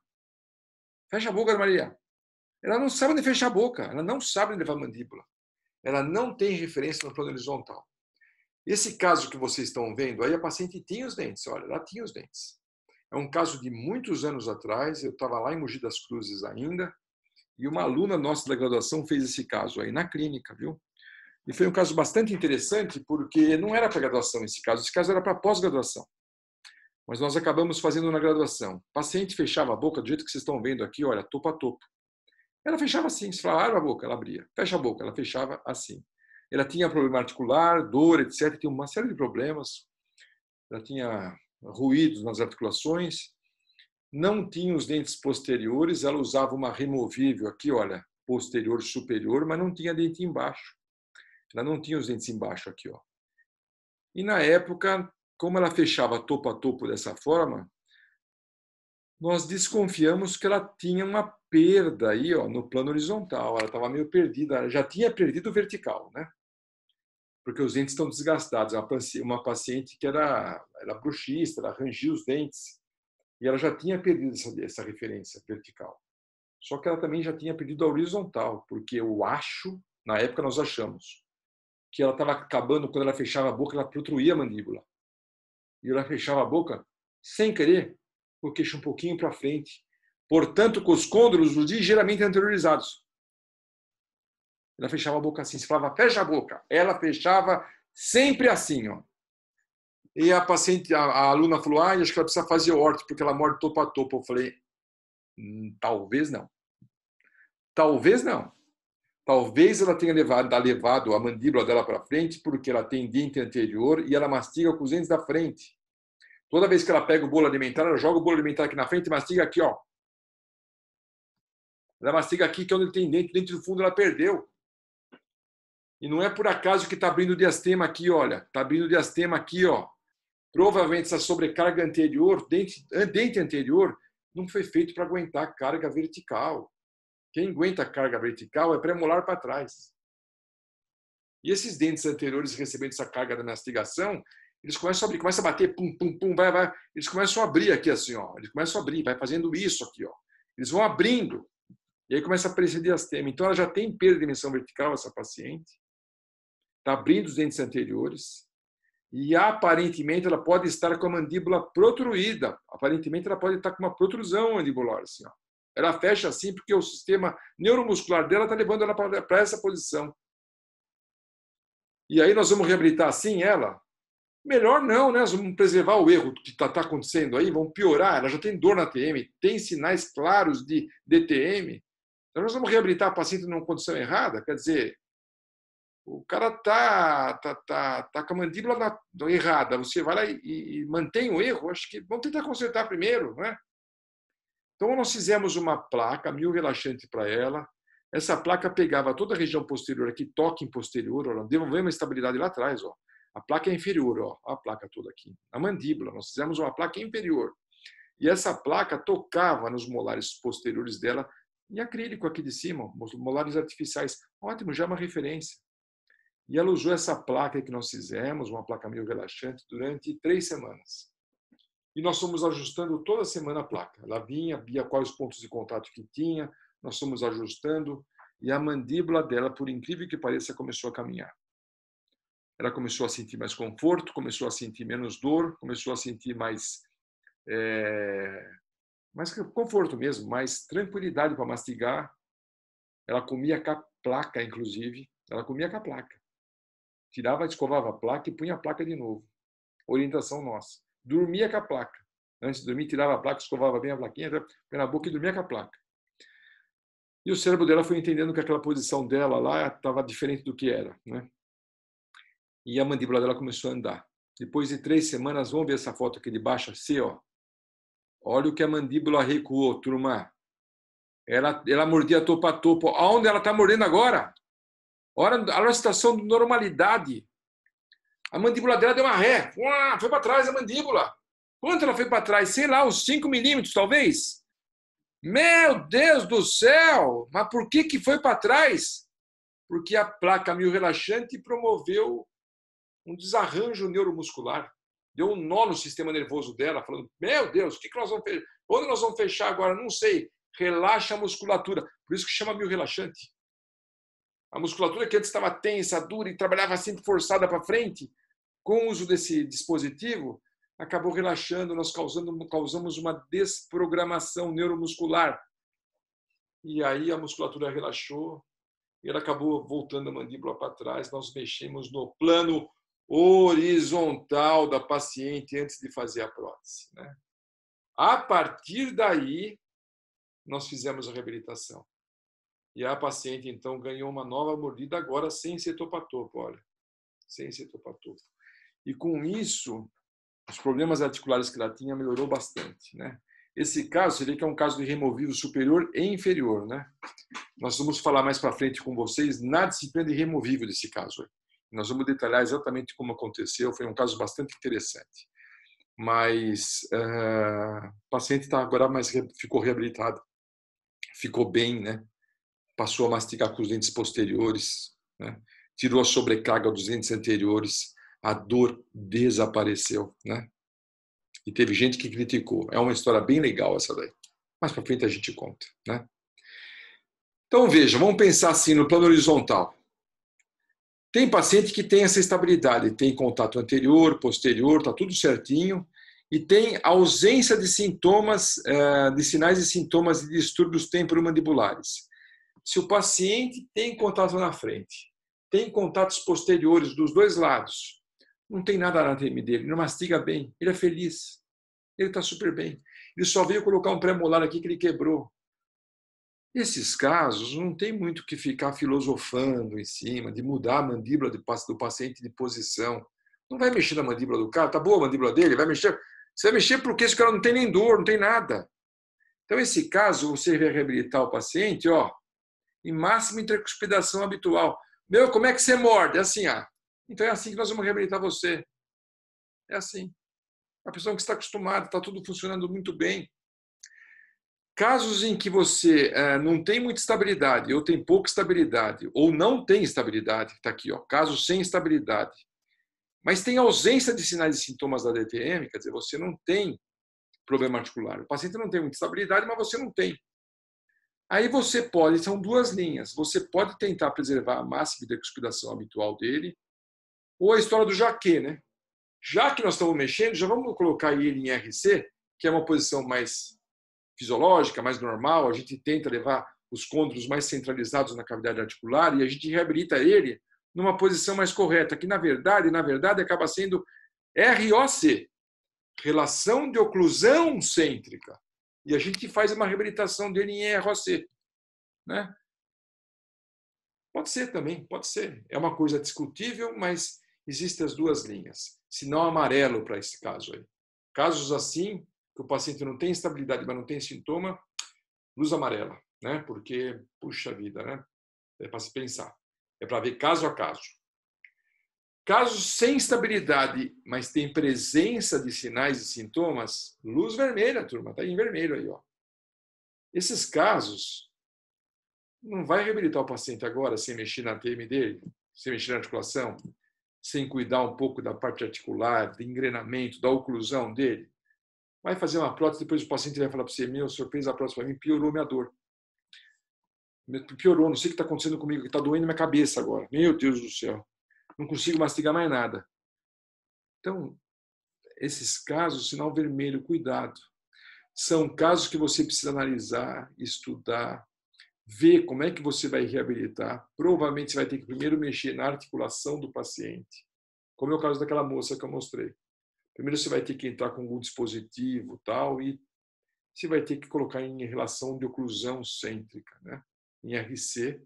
fecha a boca, Dona Maria. Ela não sabe onde fechar a boca, ela não sabe onde levar a mandíbula. Ela não tem referência no plano horizontal. Esse caso que vocês estão vendo, aí a paciente tinha os dentes, olha, ela tinha os dentes. É um caso de muitos anos atrás, eu estava lá em Mogi das Cruzes ainda, e uma aluna nossa da graduação fez esse caso aí na clínica, viu? E foi um caso bastante interessante, porque não era para graduação esse caso era para pós-graduação. Mas nós acabamos fazendo na graduação. O paciente fechava a boca do jeito que vocês estão vendo aqui, olha, topo a topo. Ela fechava assim, se falava, abre a boca, ela abria. Fecha a boca, ela fechava assim. Ela tinha problema articular, dor, etc. Tinha uma série de problemas. Ela tinha ruídos nas articulações. Não tinha os dentes posteriores, ela usava uma removível aqui, olha, posterior, superior, mas não tinha dente embaixo. Ela não tinha os dentes embaixo aqui, ó. E na época, como ela fechava topo a topo dessa forma, nós desconfiamos que ela tinha uma perda aí, ó, no plano horizontal. Ela estava meio perdida, ela já tinha perdido o vertical, né? Porque os dentes estão desgastados. Uma paciente que era bruxista, ela rangia os dentes e ela já tinha perdido essa referência vertical. Só que ela também já tinha perdido a horizontal, porque eu acho, na época nós achamos, que ela estava acabando, quando ela fechava a boca, ela protruía a mandíbula. E ela fechava a boca sem querer, com o queixo um pouquinho para frente. Portanto, com os côndilos ligeiramente anteriorizados. Ela fechava a boca assim, se falava, fecha a boca. Ela fechava sempre assim, ó. E a paciente, a aluna falou, acho que ela precisa fazer órtese, porque ela morde topo a topo. Eu falei, talvez não. Talvez não. Talvez ela tenha levado a mandíbula dela para frente, porque ela tem dente anterior e ela mastiga com os dentes da frente. Toda vez que ela pega o bolo alimentar, ela joga o bolo alimentar aqui na frente e mastiga aqui, ó. Ela mastiga aqui, que é onde tem dente do fundo ela perdeu. E não é por acaso que está abrindo o diastema aqui, olha. Está abrindo o diastema aqui, ó. Provavelmente essa sobrecarga anterior, dente anterior, não foi feito para aguentar carga vertical. Quem aguenta a carga vertical é premolar para trás. E esses dentes anteriores recebendo essa carga da mastigação, eles começam a abrir, começam a bater, pum, pum, pum, vai. Eles começam a abrir aqui assim, ó. Eles começam a abrir, vai fazendo isso aqui, ó. Eles vão abrindo. E aí começa a aparecer diastema. Então ela já tem perda de dimensão vertical, essa paciente. Está abrindo os dentes anteriores. E aparentemente ela pode estar com a mandíbula protruída. Aparentemente ela pode estar com uma protrusão mandibular, assim, ó. Ela fecha assim porque o sistema neuromuscular dela está levando ela para essa posição. E aí nós vamos reabilitar assim ela? Melhor não, né? Nós vamos preservar o erro que está acontecendo aí, vamos piorar. Ela já tem dor na TM, tem sinais claros de DTM. Então, nós vamos reabilitar a paciente numa condição errada? Quer dizer, o cara tá com a mandíbula errada. Você vai lá e mantém o erro? Acho que vamos tentar consertar primeiro, né? Então, nós fizemos uma placa mio-relaxante para ela. Essa placa pegava toda a região posterior aqui, toque em posterior, ó, devolvemos uma estabilidade lá atrás. Ó. A placa é inferior, ó, a placa toda aqui. A mandíbula, nós fizemos uma placa inferior. E essa placa tocava nos molares posteriores dela, em acrílico aqui de cima, molares artificiais. Ótimo, já é uma referência. E ela usou essa placa que nós fizemos, uma placa mio-relaxante, durante 3 semanas. E nós fomos ajustando toda semana a placa. Ela vinha, via quais os pontos de contato que tinha, nós fomos ajustando, e a mandíbula dela, por incrível que pareça, começou a caminhar. Ela começou a sentir mais conforto, começou a sentir menos dor, começou a sentir mais conforto mesmo, mais tranquilidade para mastigar. Ela comia com a placa, inclusive. Ela comia com a placa. Tirava, escovava a placa e punha a placa de novo. Orientação nossa. Dormia com a placa. Antes de dormir, tirava a placa, escovava bem a plaquinha, põe na boca e dormia com a placa. E o cérebro dela foi entendendo que aquela posição dela lá estava diferente do que era, né? E a mandíbula dela começou a andar. Depois de 3 semanas, vamos ver essa foto aqui de baixo, assim, ó. Olha o que a mandíbula recuou, turma. Ela mordia topo a topo. Aonde ela está mordendo agora? Olha a situação de normalidade. A mandíbula dela deu uma ré. Foi para trás a mandíbula. Quanto ela foi para trás? Sei lá, uns 5 milímetros, talvez. Meu Deus do céu! Mas por que foi para trás? Porque a placa mio-relaxante promoveu um desarranjo neuromuscular. Deu um nó no sistema nervoso dela, falando, meu Deus, o que nós vamos fechar? Onde nós vamos fechar agora? Não sei. Relaxa a musculatura. Por isso que chama mio-relaxante. A musculatura que antes estava tensa, dura e trabalhava sempre forçada para frente, com o uso desse dispositivo, acabou relaxando, nós causamos uma desprogramação neuromuscular. E aí a musculatura relaxou e ela acabou voltando a mandíbula para trás. Nós mexemos no plano horizontal da paciente antes de fazer a prótese, né? A partir daí, nós fizemos a reabilitação. E a paciente, então, ganhou uma nova mordida, agora sem ser topo a topo, olha. Sem ser topo a topo. E com isso, os problemas articulares que ela tinha melhorou bastante, né? Esse caso, você vê que é um caso de removível superior e inferior, né? Nós vamos falar mais para frente com vocês na disciplina de removível desse caso. Nós vamos detalhar exatamente como aconteceu, foi um caso bastante interessante. Mas o paciente está agora ficou reabilitado, ficou bem, né? Passou a mastigar com os dentes posteriores, né? Tirou a sobrecarga dos dentes anteriores, a dor desapareceu, né? E teve gente que criticou. É uma história bem legal essa daí. Mais para frente a gente conta, né? Então veja, vamos pensar assim no plano horizontal. Tem paciente que tem essa estabilidade, tem contato anterior, posterior, está tudo certinho, e tem ausência de sintomas, de sinais e sintomas de distúrbios temporomandibulares. Se o paciente tem contato na frente, tem contatos posteriores dos 2 lados, não tem nada na TM dele, ele não mastiga bem, ele é feliz, ele está super bem. Ele só veio colocar um pré-molar aqui que ele quebrou. Esses casos não tem muito que ficar filosofando em cima, de mudar a mandíbula do paciente de posição. Não vai mexer na mandíbula do cara, tá boa a mandíbula dele, vai mexer. Você vai mexer porque esse cara não tem nem dor, não tem nada. Então, esse caso, você vai reabilitar o paciente, ó, em máxima intercuspidação habitual. Meu, como é que você morde? É assim, ah. Então é assim que nós vamos reabilitar você. É assim. A pessoa que está acostumada, está tudo funcionando muito bem. Casos em que você não tem muita estabilidade, ou tem pouca estabilidade, ou não tem estabilidade, está aqui, ó, caso sem estabilidade, mas tem ausência de sinais e sintomas da DTM, quer dizer, você não tem problema articular. O paciente não tem muita estabilidade, mas você não tem. Aí você pode, são 2 linhas, você pode tentar preservar a máxima de cuspidação habitual dele, ou a história do jaquê, né? Já que nós estamos mexendo, já vamos colocar ele em RC, que é uma posição mais fisiológica, mais normal, a gente tenta levar os côndilos mais centralizados na cavidade articular e a gente reabilita ele numa posição mais correta, que na verdade acaba sendo ROC, relação de oclusão cêntrica. E a gente faz uma reabilitação dele em ROC. Né? Pode ser também, pode ser. É uma coisa discutível, mas existem as duas linhas. Sinal amarelo para esse caso aí. Casos assim, que o paciente não tem estabilidade, mas não tem sintoma, luz amarela, né? Porque, puxa vida, né? É para se pensar. É para ver caso a caso. Casos sem estabilidade, mas tem presença de sinais e sintomas, luz vermelha, turma, está em vermelho aí, ó. Esses casos, não vai reabilitar o paciente agora sem mexer na TM dele, sem mexer na articulação, sem cuidar um pouco da parte articular, do engrenamento, da oclusão dele. Vai fazer uma prótese, depois o paciente vai falar para você, meu, o senhor fez a prótese para mim, piorou minha dor. Piorou, não sei o que está acontecendo comigo, que está doendo minha cabeça agora. Meu Deus do céu. Não consigo mastigar mais nada. Então, esses casos, sinal vermelho, cuidado. São casos que você precisa analisar, estudar, ver como é que você vai reabilitar. Provavelmente você vai ter que primeiro mexer na articulação do paciente, como é o caso daquela moça que eu mostrei. Primeiro você vai ter que entrar com algum dispositivo tal, e você vai ter que colocar em relação de oclusão cêntrica, né? Em RC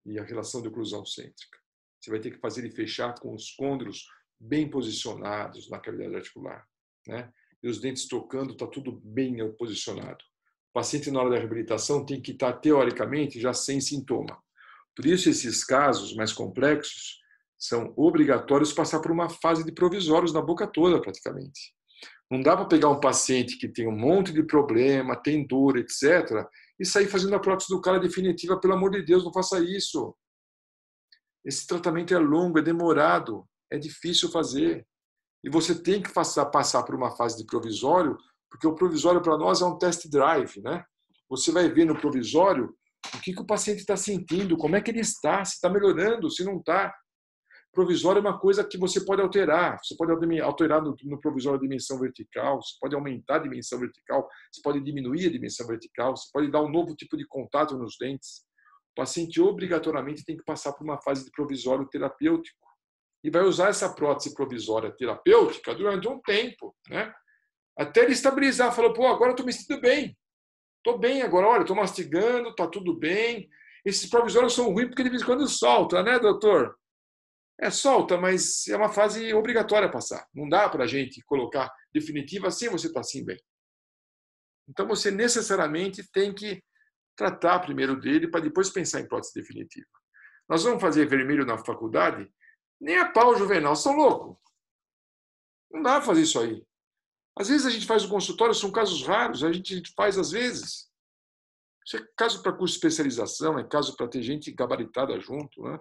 e a relação de oclusão cêntrica. Você vai ter que fazer ele fechar com os côndilos bem posicionados na cavidade articular, né? E os dentes tocando, está tudo bem posicionado. O paciente, na hora da reabilitação, tem que estar, teoricamente, já sem sintoma. Por isso, esses casos mais complexos são obrigatórios passar por uma fase de provisórios na boca toda, praticamente. Não dá para pegar um paciente que tem um monte de problema, tem dor, etc., e sair fazendo a prótese do cara definitiva. Pelo amor de Deus, não faça isso. Esse tratamento é longo, é demorado, é difícil fazer. E você tem que passar por uma fase de provisório, porque o provisório para nós é um test drive, né? Você vai ver no provisório o que o paciente está sentindo, como é que ele está, se está melhorando, se não está. Provisório é uma coisa que você pode alterar. Você pode alterar no provisório a dimensão vertical, você pode aumentar a dimensão vertical, você pode diminuir a dimensão vertical, você pode dar um novo tipo de contato nos dentes. O paciente obrigatoriamente tem que passar por uma fase de provisório terapêutico e vai usar essa prótese provisória terapêutica durante um tempo, né? Até ele estabilizar. Falou, pô, agora eu estou me sentindo bem. Estou bem agora, olha, estou mastigando, está tudo bem. Esses provisórios são ruins porque de vez em quando solta, né, doutor? Solta, mas é uma fase obrigatória a passar. Não dá para a gente colocar definitiva assim você está assim bem. Então você necessariamente tem que tratar primeiro dele para depois pensar em prótese definitiva. Nós vamos fazer vermelho na faculdade? Nem a pau, Juvenal, são loucos. Não dá para fazer isso aí. Às vezes a gente faz o consultório, são casos raros, a gente faz às vezes. Isso é caso para curso de especialização, é caso para ter gente gabaritada junto, né?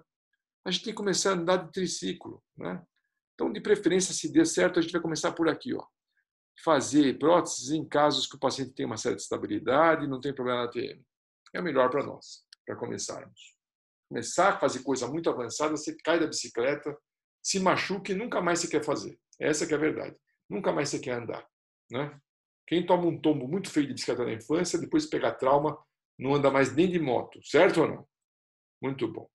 A gente tem que começar a andar de triciclo, né? Então, de preferência, se der certo, a gente vai começar por aqui, ó. Fazer próteses em casos que o paciente tem uma certa estabilidade, não tem problema na TM. É o melhor para nós, para começarmos. Começar a fazer coisa muito avançada, você cai da bicicleta, se machuca e nunca mais você quer fazer. Essa que é a verdade. Nunca mais você quer andar, né? Quem toma um tombo muito feio de bicicleta na infância, depois de pegar trauma, não anda mais nem de moto, certo ou não? Muito bom.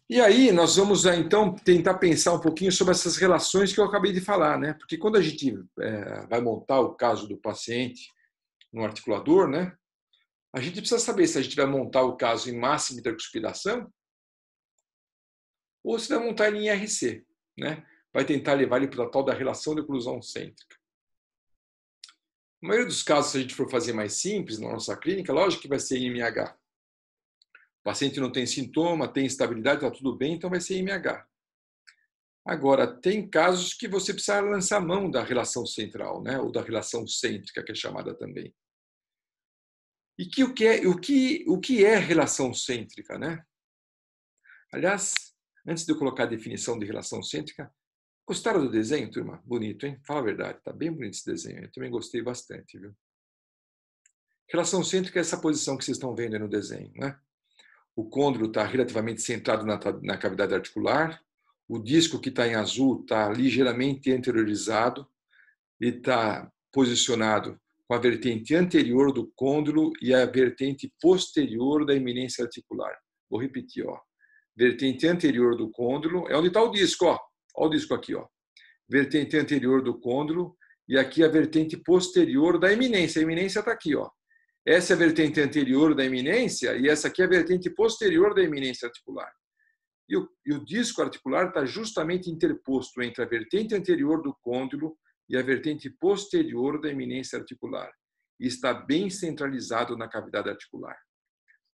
E aí nós vamos, então, tentar pensar um pouquinho sobre essas relações que eu acabei de falar, né? Porque quando a gente vai montar o caso do paciente no articulador, né? A gente precisa saber se a gente vai montar o caso em máxima intercuspidação ou se vai montar ele em RC, né? Vai tentar levar ele para a tal da relação de oclusão cêntrica. Na maioria dos casos, se a gente for fazer mais simples na nossa clínica, lógico que vai ser em MH. O paciente não tem sintoma, tem estabilidade, está tudo bem, então vai ser MH. Agora, tem casos que você precisa lançar mão da relação central, né? Ou da relação cêntrica, que é chamada também. E o que é relação cêntrica, né? Aliás, antes de eu colocar a definição de relação cêntrica, gostaram do desenho, turma? Bonito, hein? Fala a verdade, tá bem bonito esse desenho. Eu também gostei bastante, viu? Relação cêntrica é essa posição que vocês estão vendo aí no desenho, né? O côndilo está relativamente centrado na cavidade articular, o disco que está em azul está ligeiramente anteriorizado e está posicionado com a vertente anterior do côndilo e a vertente posterior da eminência articular. Vou repetir, ó. Vertente anterior do côndilo é onde está o disco, ó. Olha o disco aqui, ó. Vertente anterior do côndilo e aqui a vertente posterior da eminência. A eminência está aqui, ó. Essa é a vertente anterior da eminência e essa aqui é a vertente posterior da eminência articular. E o disco articular está justamente interposto entre a vertente anterior do côndilo e a vertente posterior da eminência articular. E está bem centralizado na cavidade articular.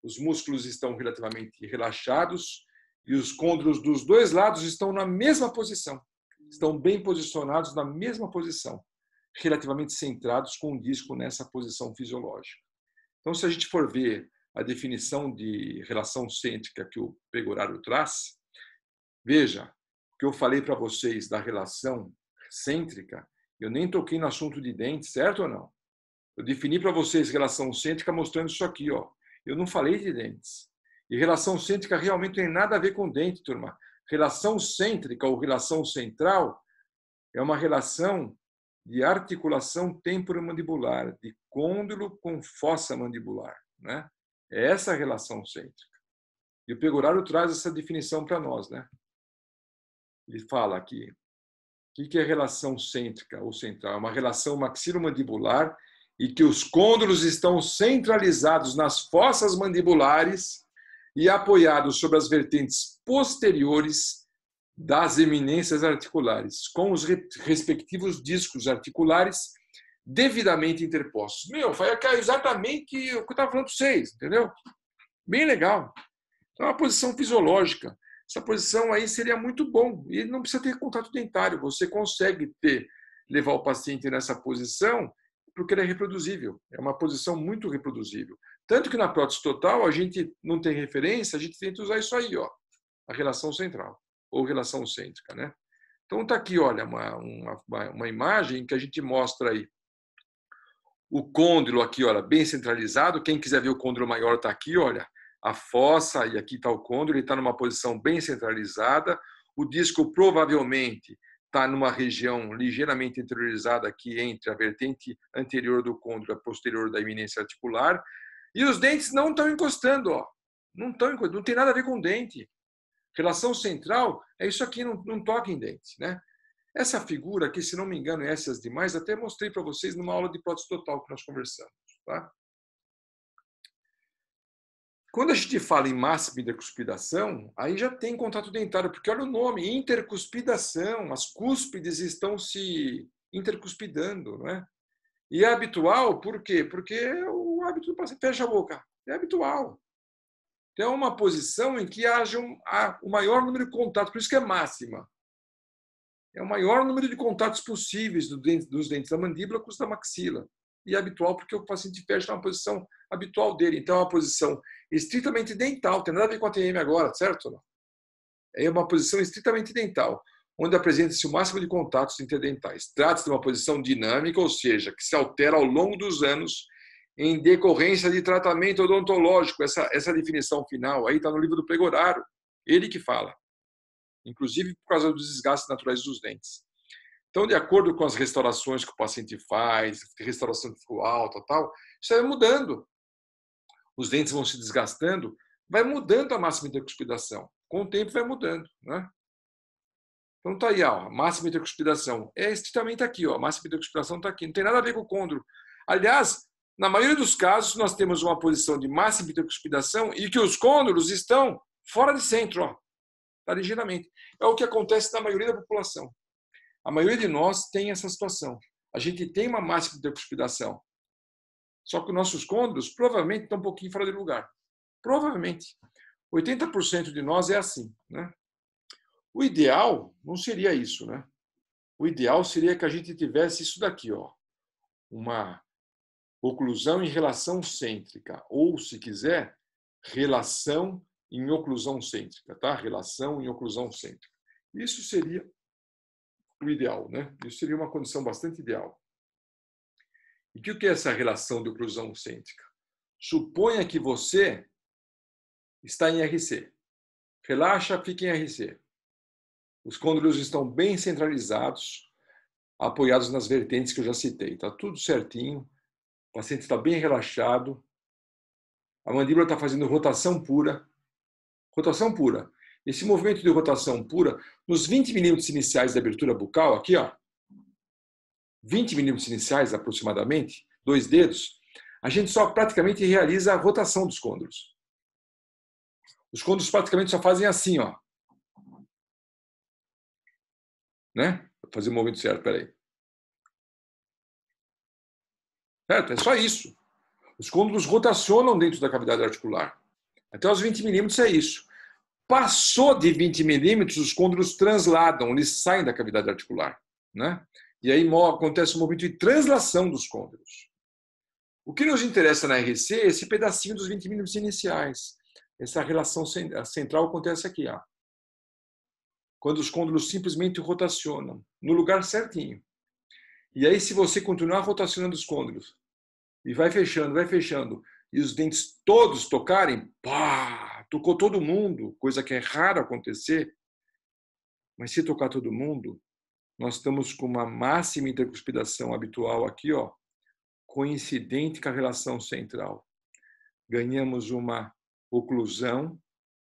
Os músculos estão relativamente relaxados e os côndilos dos dois lados estão na mesma posição. Estão bem posicionados na mesma posição, relativamente centrados com o disco nessa posição fisiológica. Então, se a gente for ver a definição de relação cêntrica que o Pegoraro traz, veja, o que eu falei para vocês da relação cêntrica, eu nem toquei no assunto de dentes, certo ou não? Eu defini para vocês relação cêntrica mostrando isso aqui, ó. Eu não falei de dentes. E relação cêntrica realmente não tem nada a ver com dente, turma. Relação cêntrica ou relação central é uma relação de articulação temporomandibular, de côndilo com fossa mandibular, né? É essa a relação cêntrica. E o Pegoraro traz essa definição para nós, né? Ele fala aqui, o que é relação cêntrica ou central? É uma relação maxilomandibular e que os côndilos estão centralizados nas fossas mandibulares e apoiados sobre as vertentes posteriores das eminências articulares, com os respectivos discos articulares devidamente interpostos. Foi exatamente o que eu estava falando para vocês, entendeu? Bem legal. Então, é uma posição fisiológica. Essa posição aí seria muito bom. E não precisa ter contato dentário. Você consegue levar o paciente nessa posição porque ele é reproduzível. É uma posição muito reproduzível. Tanto que na prótese total a gente não tem referência, a gente tenta usar isso aí, ó, a relação central ou relação cêntrica, né? Então está aqui, olha, uma imagem que a gente mostra aí o côndilo aqui, olha, bem centralizado. Quem quiser ver o côndilo maior está aqui, olha, a fossa, e aqui está o côndilo, ele está numa posição bem centralizada. O disco provavelmente está numa região ligeiramente interiorizada aqui entre a vertente anterior do côndilo e a posterior da eminência articular. E os dentes não estão encostando, ó. Não tem nada a ver com dente. Relação central é isso aqui, não toca em dentes, né? Essa figura aqui, se não me engano, e essas demais, até mostrei para vocês numa aula de prótese total que nós conversamos, tá? Quando a gente fala em máxima intercuspidação, aí já tem contato dentário, porque olha o nome, intercuspidação, as cúspides estão se intercuspidando, né? E é habitual, por quê? Porque é o hábito do paciente fecha a boca, é habitual. Então, é uma posição em que haja o maior número de contatos, por isso que é máxima. É o maior número de contatos possíveis dos dentes da mandíbula com os da maxila. E é habitual porque o paciente fecha na posição habitual dele. Então, é uma posição estritamente dental. Tem nada a ver com a TM agora, certo? Não? É uma posição estritamente dental, onde apresenta-se o máximo de contatos interdentais. Trata-se de uma posição dinâmica, ou seja, que se altera ao longo dos anos em decorrência de tratamento odontológico. Essa definição final aí está no livro do Pegoraro. Ele que fala. Inclusive por causa dos desgastes naturais dos dentes. Então, de acordo com as restaurações que o paciente faz, restauração que ficou alta, tal, isso vai mudando. Os dentes vão se desgastando, vai mudando a máxima intercuspidação. Com o tempo vai mudando, né? Então tá aí, ó, a máxima intercuspidação. É estritamente aqui, ó, a máxima intercuspidação está aqui. Não tem nada a ver com o côndilo. Aliás, na maioria dos casos, nós temos uma posição de máxima intercuspidação e que os côndilos estão fora de centro, ó. Tá ligeiramente. É o que acontece na maioria da população. A maioria de nós tem essa situação. A gente tem uma máxima de intercuspidação. Só que os nossos côndilos provavelmente estão um pouquinho fora de lugar. Provavelmente. 80% de nós é assim, né? O ideal não seria isso, né? O ideal seria que a gente tivesse isso daqui, ó. Uma oclusão em relação cêntrica. Ou, se quiser, relação em oclusão cêntrica, tá? Relação em oclusão cêntrica. Isso seria o ideal, né? Isso seria uma condição bastante ideal. E o que é essa relação de oclusão cêntrica? Suponha que você está em RC. Relaxa, fica em RC. Os côndilos estão bem centralizados, apoiados nas vertentes que eu já citei. Está tudo certinho, o paciente está bem relaxado, a mandíbula está fazendo rotação pura. Rotação pura. esse movimento de rotação pura, nos 20 milímetros iniciais da abertura bucal, aqui, ó, 20 milímetros iniciais aproximadamente, 2 dedos, a gente só praticamente realiza a rotação dos côndulos. Os côndulos praticamente só fazem assim, ó. Né? Vou fazer o movimento certo, peraí. Certo? É só isso. Os côndulos rotacionam dentro da cavidade articular. Até os 20 milímetros é isso. Passou de 20 milímetros, os côndulos transladam, eles saem da cavidade articular. Né? E aí acontece o movimento de translação dos côndulos. O que nos interessa na RC é esse pedacinho dos 20 milímetros iniciais. Essa relação central acontece aqui, ó. Quando os côndulos simplesmente rotacionam no lugar certinho. E aí, se você continuar rotacionando os côndulos e vai fechando, e os dentes todos tocarem, pá, tocou todo mundo, coisa que é raro acontecer, mas se tocar todo mundo, nós estamos com uma máxima intercuspidação habitual aqui, ó, coincidente com a relação central. Ganhamos uma oclusão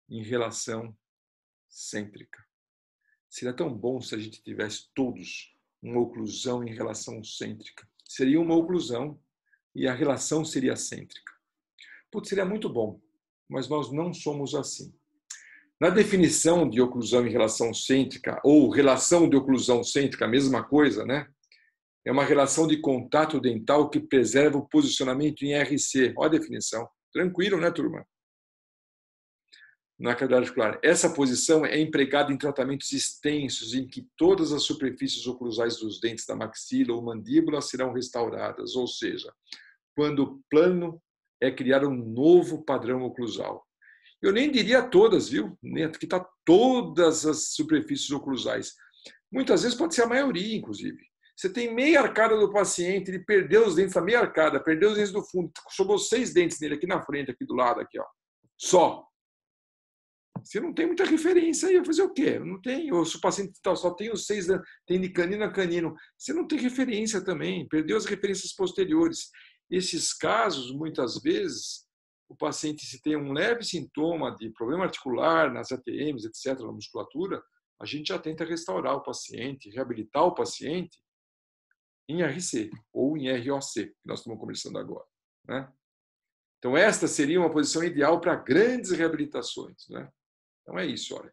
em relação cêntrica. Seria tão bom se a gente tivesse todos uma oclusão em relação cêntrica. Seria uma oclusão e a relação seria cêntrica. Putz, seria muito bom, mas nós não somos assim. Na definição de oclusão em relação cêntrica, ou relação de oclusão cêntrica, a mesma coisa, né? É uma relação de contato dental que preserva o posicionamento em RC. Olha a definição. Tranquilo, né, turma? Na cavidade articular. Essa posição é empregada em tratamentos extensos em que todas as superfícies oclusais dos dentes da maxila ou mandíbula serão restauradas, ou seja, quando o plano é criar um novo padrão oclusal. Eu nem diria todas, viu? Que está todas as superfícies oclusais. Muitas vezes pode ser a maioria, inclusive. Você tem meia arcada do paciente, ele perdeu os dentes da meia arcada, perdeu os dentes do fundo, sobrou 6 dentes nele aqui na frente, aqui do lado, aqui, ó. Só. Você não tem muita referência aí, vai fazer o quê? Não tem. Ou se o paciente só tem os 6, tem de canino a canino, você não tem referência também, perdeu as referências posteriores. Esses casos, muitas vezes, o paciente, se tem um leve sintoma de problema articular nas ATMs, etc., na musculatura, a gente já tenta restaurar o paciente, reabilitar o paciente em RC ou em ROC, que nós estamos conversando agora. Né? Então, esta seria uma posição ideal para grandes reabilitações. Né? Então, é isso, olha.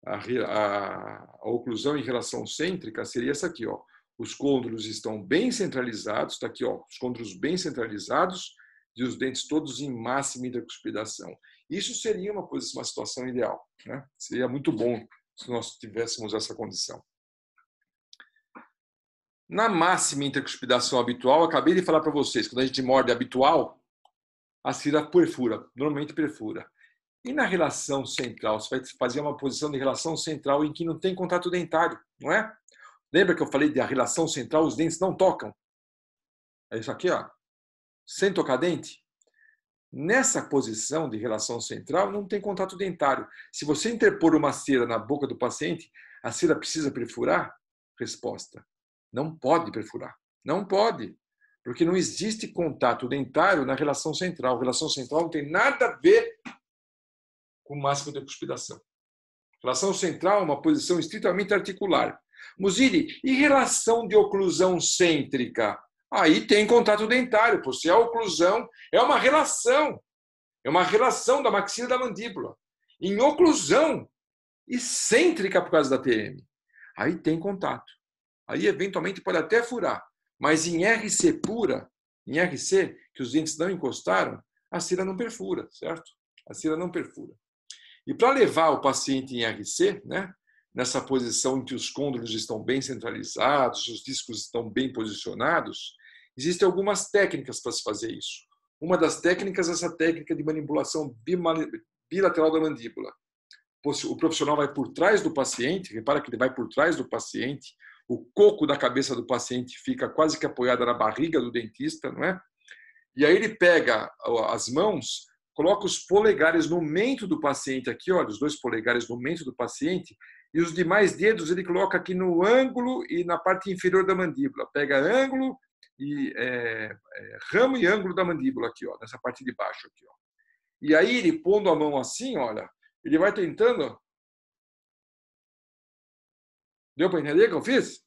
A oclusão em relação cêntrica seria essa aqui, ó. Os côndulos estão bem centralizados, está aqui, ó, os côndulos bem centralizados e os dentes todos em máxima intercuspidação. Isso seria uma situação ideal. Né? Seria muito bom se nós tivéssemos essa condição. Na máxima intercuspidação habitual, acabei de falar para vocês, quando a gente morde habitual, a cera perfura, normalmente perfura. E na relação central, você vai fazer uma posição de relação central em que não tem contato dentário, não é? Lembra que eu falei da relação central, os dentes não tocam? É isso aqui, ó. Sem tocar dente. Nessa posição de relação central, não tem contato dentário. Se você interpor uma cera na boca do paciente, a cera precisa perfurar? Resposta: não pode perfurar. Não pode. Porque não existe contato dentário na relação central. A relação central não tem nada a ver com máxima de cuspidação. Relação central é uma posição estritamente articular. Muzili, e relação de oclusão cêntrica? Aí tem contato dentário, porque a oclusão é uma relação da maxila e da mandíbula. Em oclusão e cêntrica por causa da TM. Aí tem contato. Aí, eventualmente, pode até furar. Mas em RC pura, em RC, que os dentes não encostaram, a cera não perfura, certo? A cera não perfura. E para levar o paciente em RC, né, nessa posição em que os côndulos estão bem centralizados, os discos estão bem posicionados, existem algumas técnicas para se fazer isso. Uma das técnicas é essa técnica de manipulação bilateral da mandíbula. O profissional vai por trás do paciente, repara que ele vai por trás do paciente, o coco da cabeça do paciente fica quase que apoiado na barriga do dentista, não é? E aí ele pega as mãos, coloca os polegares no mento do paciente, aqui, olha, os 2 polegares no mento do paciente, e os demais dedos ele coloca aqui no ângulo e na parte inferior da mandíbula. Pega ângulo e ramo e ângulo da mandíbula aqui, ó, nessa parte de baixo aqui, ó. E aí ele pondo a mão assim, olha, ele vai tentando Deu para entender o que eu fiz?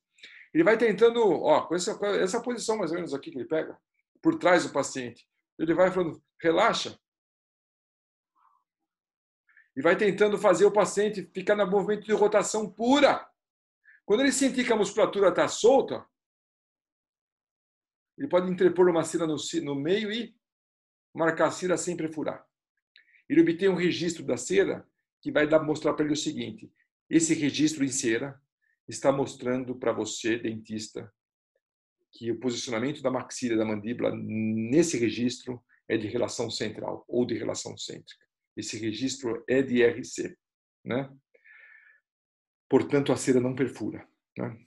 Ele vai tentando, ó, com essa posição mais ou menos aqui que ele pega, por trás do paciente. Ele vai falando, relaxa. E vai tentando fazer o paciente ficar no movimento de rotação pura. Quando ele sentir que a musculatura está solta, ele pode interpor uma cera no meio e marcar a cera sem perfurar. Ele obtém um registro da cera que vai mostrar para ele o seguinte: esse registro em cera está mostrando para você, dentista, que o posicionamento da maxila e da mandíbula nesse registro é de relação central ou de relação cêntrica. Esse registro é de RC, né? Portanto, a cera não perfura, né?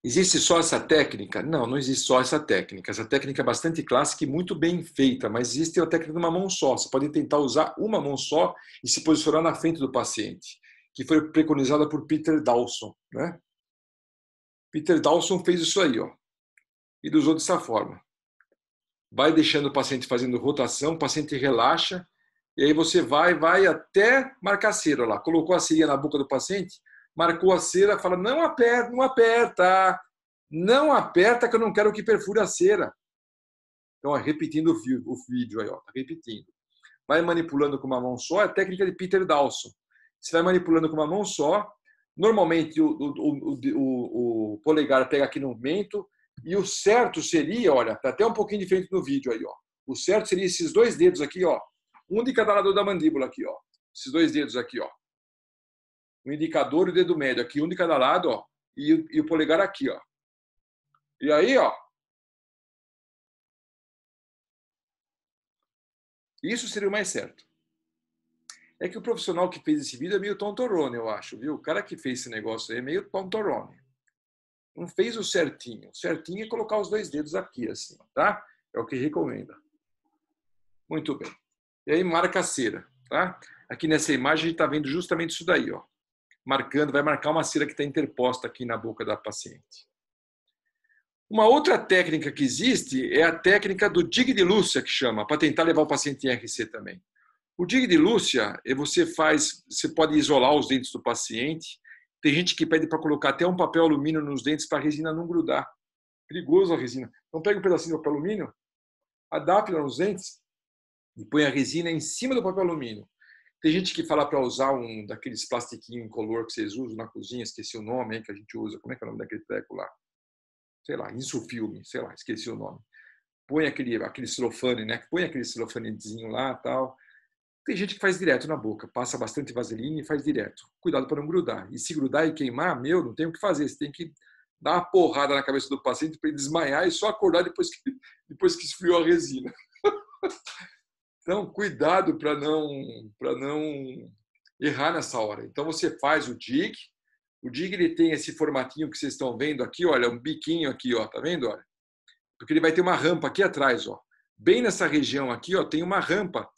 Existe só essa técnica? Não, não existe só essa técnica. Essa técnica é bastante clássica e muito bem feita, mas existe a técnica de uma mão só. Você pode tentar usar uma mão só e se posicionar na frente do paciente, que foi preconizada por Peter Dawson, né? Peter Dawson fez isso aí, ó. Ele usou dessa forma. Vai deixando o paciente fazendo rotação, o paciente relaxa, e aí você vai até marcar a cera lá. Colocou a cera na boca do paciente, marcou a cera, fala, não aperta, não aperta. Não aperta que eu não quero que perfure a cera. Então, ó, repetindo o vídeo aí, ó, tá repetindo. Vai manipulando com uma mão só, é a técnica de Peter Dawson. Você vai manipulando com uma mão só, normalmente o polegar pega aqui no mento, e o certo seria, olha, tá até um pouquinho diferente no vídeo aí, ó. O certo seria esses dois dedos aqui, ó. Um de cada lado da mandíbula aqui, ó. Esses dois dedos aqui, ó. O indicador e o dedo médio aqui, um de cada lado, ó. E o polegar aqui, ó. E aí, ó. Isso seria o mais certo. É que o profissional que fez esse vídeo é meio tontorone, eu acho, viu? O cara que fez esse negócio aí é meio tontorone. Não fez o certinho. O certinho é colocar os dois dedos aqui, assim, tá? É o que recomenda. Muito bem. E aí marca a cera, tá? Aqui nessa imagem a gente está vendo justamente isso daí, ó. Marcando, vai marcar uma cera que está interposta aqui na boca da paciente. Uma outra técnica que existe é a técnica do Dig de Lúcia, que chama, para tentar levar o paciente em RC também. O Dig de Lúcia, você pode isolar os dentes do paciente. Tem gente que pede para colocar até um papel alumínio nos dentes para a resina não grudar. Perigoso a resina. Então pega um pedacinho de papel alumínio, adapta nos dentes e põe a resina em cima do papel alumínio. Tem gente que fala para usar um daqueles plastiquinhos incolor que vocês usam na cozinha, esqueci o nome, hein, que a gente usa. Como é que é o nome daquele treco lá? Sei lá, insufilme, sei lá, esqueci o nome. Põe aquele celofane, né? Põe aquele celofanezinho lá e tal. Tem gente que faz direto na boca, passa bastante vaselina e faz direto. Cuidado para não grudar. E se grudar e queimar, não tem o que fazer. Você tem que dar uma porrada na cabeça do paciente para ele desmaiar e só acordar depois que esfriou a resina. Então, cuidado para não errar nessa hora. Então, você faz o dig. O dig ele tem esse formatinho que vocês estão vendo aqui, olha, um biquinho aqui, ó, tá vendo? Olha? Porque ele vai ter uma rampa aqui atrás, ó. Bem nessa região aqui, ó, tem uma rampa,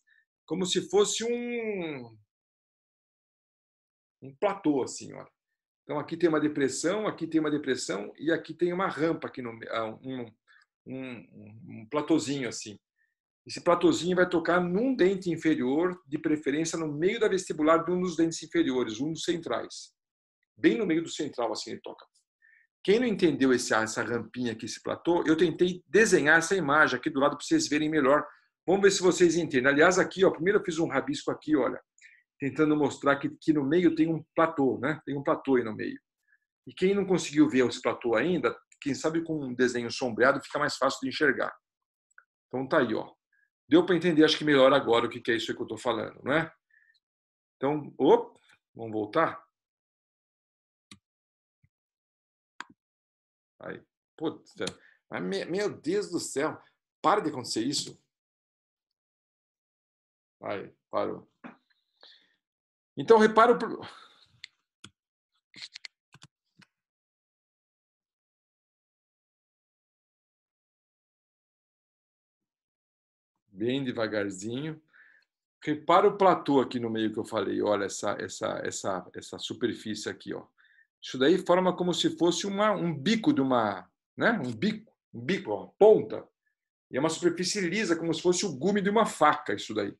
como se fosse um platô, assim, ó. Então, aqui tem uma depressão, aqui tem uma depressão e aqui tem uma rampa, aqui um platôzinho, assim. Esse platôzinho vai tocar num dente inferior, de preferência no meio da vestibular de um dos dentes inferiores, um dos centrais. Bem no meio do central, assim, ele toca. Quem não entendeu essa rampinha aqui, esse platô, eu tentei desenhar essa imagem aqui do lado para vocês verem melhor. Vamos ver se vocês entendem. Aliás, aqui, ó, primeiro eu fiz um rabisco aqui, olha, tentando mostrar que no meio tem um platô, né? Tem um platô aí no meio. E quem não conseguiu ver esse platô ainda, quem sabe com um desenho sombreado fica mais fácil de enxergar. Então tá aí, ó. Deu para entender, acho que melhor agora o que é isso que eu estou falando, não é? Então, vamos voltar? Aí, putz, meu Deus do céu, para de acontecer isso. Aí, parou. Então, repara bem devagarzinho. Repara o platô aqui no meio que eu falei. Olha essa superfície aqui, ó. Isso daí forma como se fosse um bico de uma, né? Um bico, ó, ponta. E é uma superfície lisa, como se fosse o gume de uma faca, isso daí.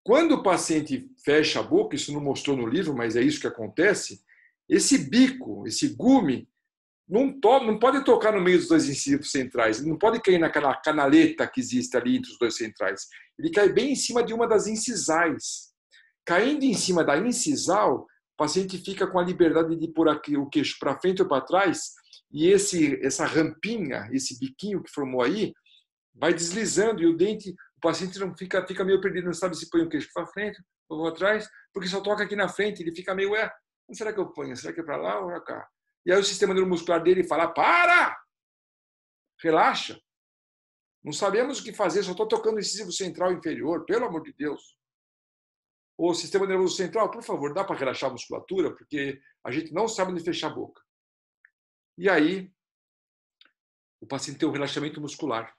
Quando o paciente fecha a boca, isso não mostrou no livro, mas é isso que acontece, Esse bico, esse gume, não pode tocar no meio dos dois incisivos centrais, ele não pode cair naquela canaleta que existe ali entre os dois centrais. Ele cai bem em cima de uma das incisais. Caindo em cima da incisal, o paciente fica com a liberdade de pôr aqui o queixo para frente ou para trás, e essa rampinha, esse biquinho que formou aí, vai deslizando e o dente, o paciente não fica meio perdido, não sabe se põe o queixo para frente ou para trás, porque só toca aqui na frente, ele fica meio, onde será que eu ponho? Será que é para lá ou para cá? E aí o sistema neuromuscular dele fala, para! Relaxa. Não sabemos o que fazer, só estou tocando o incisivo central inferior, pelo amor de Deus. O sistema nervoso central, por favor, dá para relaxar a musculatura, porque a gente não sabe onde fechar a boca. E aí, o paciente tem um relaxamento muscular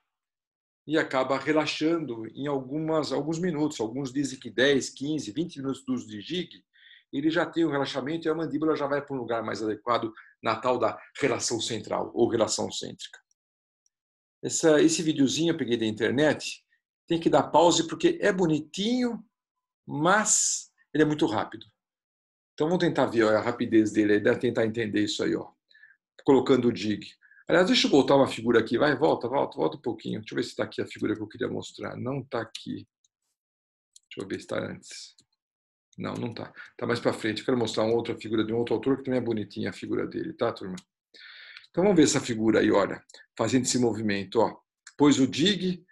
e acaba relaxando em alguns minutos. Alguns dizem que 10, 15, 20 minutos do uso de jig, ele já tem um relaxamento e a mandíbula já vai para um lugar mais adequado na tal da relação central ou relação cêntrica. Esse videozinho eu peguei da internet, tem que dar pause porque é bonitinho, mas ele é muito rápido. Então vamos tentar ver a rapidez dele, deve tentar entender isso aí, colocando o jig. Aliás, deixa eu voltar uma figura aqui, vai, volta um pouquinho. Deixa eu ver se está aqui a figura que eu queria mostrar. Não está aqui. Deixa eu ver se está antes. Não, não está. Está mais para frente. Eu quero mostrar uma outra figura de um outro autor que também é bonitinha a figura dele, tá, turma? Então vamos ver essa figura aí, olha, fazendo esse movimento, Pôs o jig,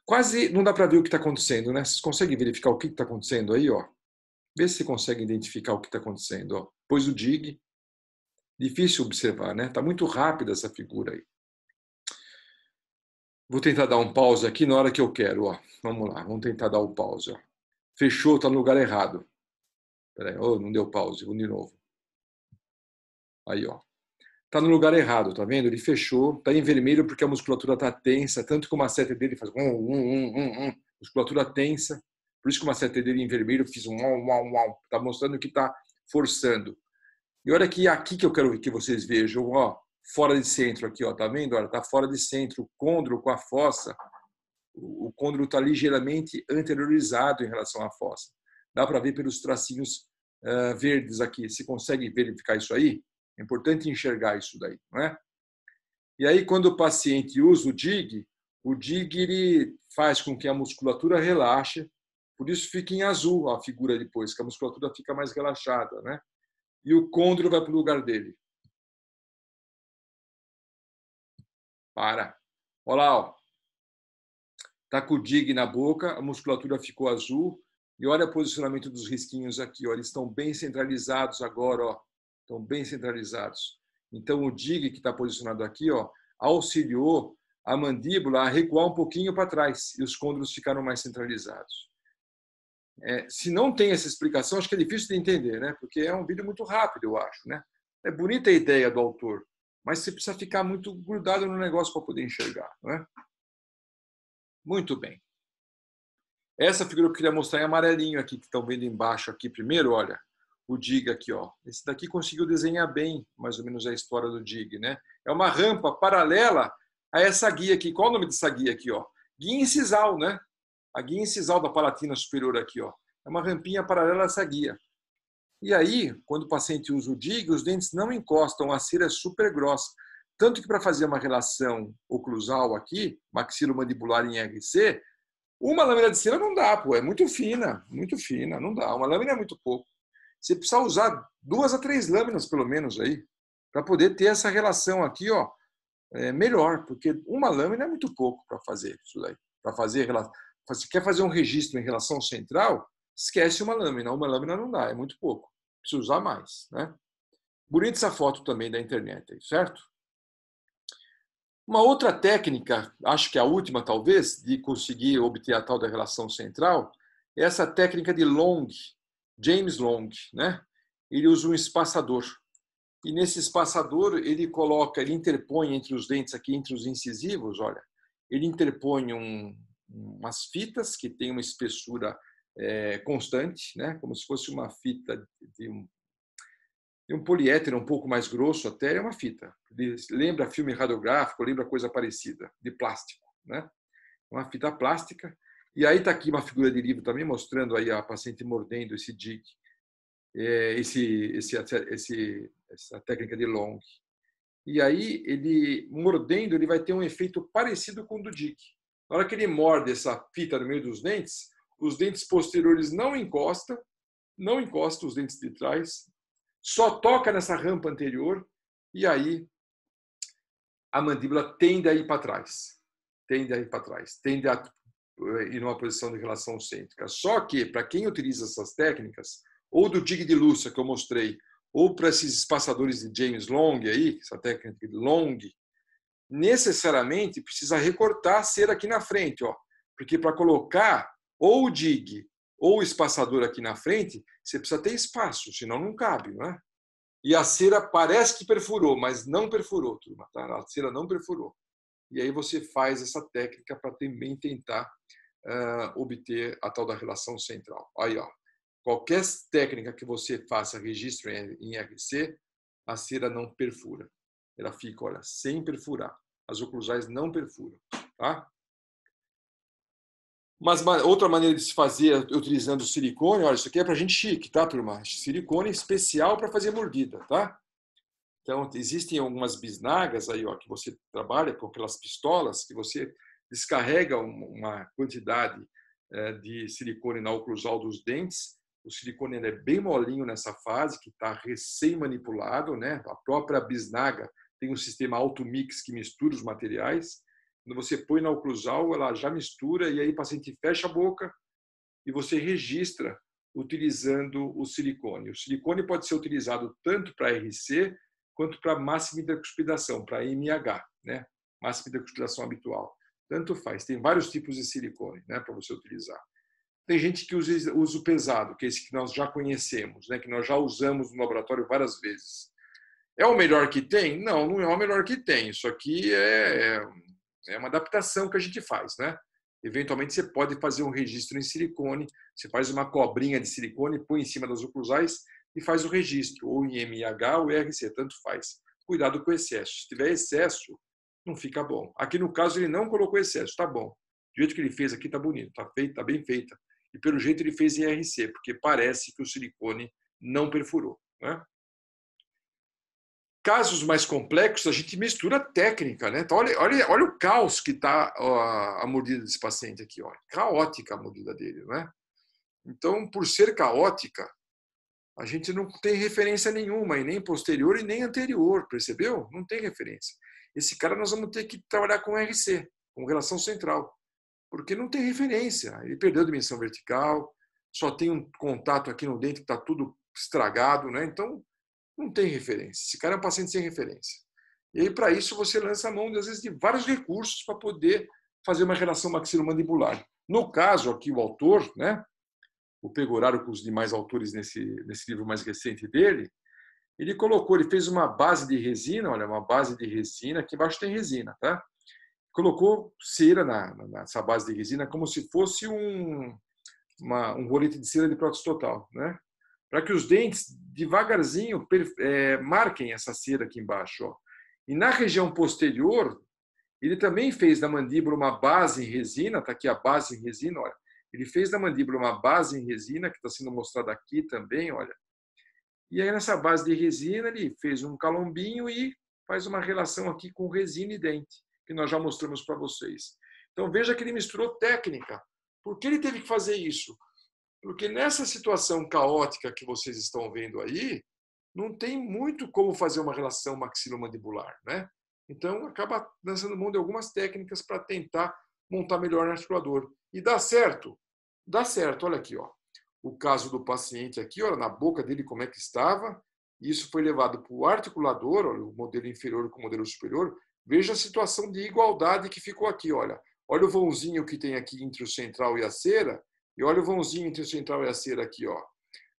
quase não dá para ver o que está acontecendo, né? Vocês conseguem verificar o que está acontecendo aí, Vê se você consegue identificar o que está acontecendo, Pôs o jig. Difícil observar, né? Está muito rápida essa figura aí. Vou tentar dar um pause aqui na hora que eu quero, Vamos lá, vamos tentar dar um pause, Fechou, está no lugar errado. Peraí, não deu pause, vamos de novo. Aí, Está no lugar errado, tá vendo? Ele fechou, está em vermelho porque a musculatura está tensa, tanto que o macete dele faz musculatura tensa, por isso que o macete dele em vermelho fiz está mostrando que está forçando. E olha aqui que eu quero que vocês vejam, fora de centro aqui, tá vendo? Olha, tá fora de centro, o côndilo com a fossa. O côndilo está ligeiramente anteriorizado em relação à fossa. Dá para ver pelos tracinhos verdes aqui. Você consegue verificar isso aí? É importante enxergar isso daí, não é? E aí, quando o paciente usa o jig ele faz com que a musculatura relaxe, por isso fica em azul a figura depois, que a musculatura fica mais relaxada, né? E o côndilo vai para o lugar dele. Para. Olha lá, Tá com o jig na boca, a musculatura ficou azul. E olha o posicionamento dos risquinhos aqui, Eles estão bem centralizados agora, Estão bem centralizados. Então, o jig que está posicionado aqui, auxiliou a mandíbula a recuar um pouquinho para trás e os côndilos ficaram mais centralizados. Se não tem essa explicação, acho que é difícil de entender, né? Porque é um vídeo muito rápido, eu acho, né? É bonita a ideia do autor, mas você precisa ficar muito grudado no negócio para poder enxergar, não é? Muito bem. Essa figura que eu queria mostrar em amarelinho aqui, que estão vendo embaixo aqui primeiro, olha, o jig aqui, Esse daqui conseguiu desenhar bem, mais ou menos, a história do jig, né? É uma rampa paralela a essa guia aqui. Qual é o nome dessa guia aqui, Guia incisal, né? A guia incisal da palatina superior aqui, É uma rampinha paralela a essa guia. E aí, quando o paciente usa o jig, os dentes não encostam, a cera é super grossa. Tanto que para fazer uma relação oclusal aqui, maxilomandibular em RC, uma lâmina de cera não dá, é muito fina, não dá. Uma lâmina é muito pouco. Você precisa usar 2 a 3 lâminas, pelo menos, aí, para poder ter essa relação aqui, melhor, porque uma lâmina é muito pouco para fazer isso daí. Para fazer, se quer fazer um registro em relação central, esquece uma lâmina não dá, é muito pouco. Precisa usar mais, né? Bonita essa foto também da internet, certo? Uma outra técnica, acho que a última talvez, de conseguir obter a tal da relação central, é essa técnica de Long, James Long, né? Ele usa um espaçador. E nesse espaçador ele interpõe entre os dentes aqui, entre os incisivos, olha, ele interpõe umas fitas que têm uma espessura constante, né? Como se fosse uma fita de um poliéter um pouco mais grosso até, é uma fita. Lembra filme radiográfico, lembra coisa parecida, de plástico, né? Uma fita plástica. E aí está aqui uma figura de livro também mostrando aí a paciente mordendo esse jig. essa técnica de Long. E aí, ele mordendo, ele vai ter um efeito parecido com o do Dick. Na hora que ele morde essa fita no meio dos dentes, os dentes posteriores não encostam os dentes de trás, só toca nessa rampa anterior, e aí a mandíbula tende a ir para trás. Tende a ir numa posição de relação cêntrica. Só que, para quem utiliza essas técnicas, ou do Dick de Lúcia, que eu mostrei, ou para esses espaçadores de James Long, aí, essa técnica de Long, necessariamente precisa recortar a cera aqui na frente, ó, porque para colocar ou o dig ou o espaçador aqui na frente, você precisa ter espaço, senão não cabe, não é? E a cera parece que perfurou, mas não perfurou, turma, tá? A cera não perfurou. E aí você faz essa técnica para também tentar obter a tal da relação central. Aí, ó, qualquer técnica que você faça registro em RC, a cera não perfura. Ela fica, olha, sem perfurar. As oclusais não perfuram, tá? Mas outra maneira de se fazer utilizando silicone, olha, isso aqui é para gente chique, tá, turma? Silicone especial para fazer mordida, tá? Então, existem algumas bisnagas aí, ó, que você trabalha com aquelas pistolas, que você descarrega uma quantidade de silicone na oclusal dos dentes. O silicone é bem molinho nessa fase, que está recém-manipulado, né? A própria bisnaga tem um sistema auto-mix que mistura os materiais. Quando você põe na oclusal, ela já mistura, e aí o paciente fecha a boca e você registra utilizando o silicone. O silicone pode ser utilizado tanto para RC quanto para máxima hidrocuspidação, para MH, né? Máxima hidrocuspidação habitual. Tanto faz. Tem vários tipos de silicone, né, para você utilizar. Tem gente que usa o pesado, que é esse que nós já conhecemos, né, que nós já usamos no laboratório várias vezes. É o melhor que tem? Não, não é o melhor que tem. Isso aqui é uma adaptação que a gente faz, né? Eventualmente você pode fazer um registro em silicone, você faz uma cobrinha de silicone, põe em cima das oclusais e faz o registro, ou em MH ou RC, tanto faz. Cuidado com o excesso. Se tiver excesso, não fica bom. Aqui no caso ele não colocou excesso, tá bom. Do jeito que ele fez aqui tá bonito, tá feito, tá bem feita. E pelo jeito ele fez em RC, porque parece que o silicone não perfurou, né? Casos mais complexos, a gente mistura técnica, né? Então, olha o caos que está a mordida desse paciente aqui, ó. Caótica a mordida dele, né? Então, por ser caótica, a gente não tem referência nenhuma, e nem posterior e nem anterior, percebeu? Não tem referência. Esse cara nós vamos ter que trabalhar com RC, com relação central, porque não tem referência. Ele perdeu a dimensão vertical, só tem um contato aqui no dente que está tudo estragado, né? Então, não tem referência. Esse cara é um paciente sem referência. E aí, para isso, você lança a mão, às vezes, de vários recursos para poder fazer uma relação maxilomandibular. No caso aqui, o autor, né, o Pegoraro com os demais autores nesse livro mais recente dele, ele fez uma base de resina, olha, uma base de resina, aqui embaixo tem resina, tá? Colocou cera nessa base de resina como se fosse um rolete de cera de prótese total, né? Para que os dentes, devagarzinho, marquem essa cera aqui embaixo. Ó. E na região posterior, ele também fez na mandíbula uma base em resina, está aqui a base em resina, olha. Ele fez na mandíbula uma base em resina, que está sendo mostrada aqui também, olha. E aí, nessa base de resina, ele fez um calombinho e faz uma relação aqui com resina e dente, que nós já mostramos para vocês. Então, veja que ele misturou técnica. Por que ele teve que fazer isso? Porque nessa situação caótica que vocês estão vendo aí, não tem muito como fazer uma relação maxilomandibular, né? Então, acaba lançando mão de algumas técnicas para tentar montar melhor o articulador. E dá certo? Dá certo. Olha aqui, ó. O caso do paciente aqui, olha, na boca dele como é que estava. Isso foi levado para o articulador, olha, o modelo inferior com o modelo superior. Veja a situação de igualdade que ficou aqui, olha. Olha o vãozinho que tem aqui entre o central e a cera. E olha o vãozinho entre o central e a cera aqui, ó.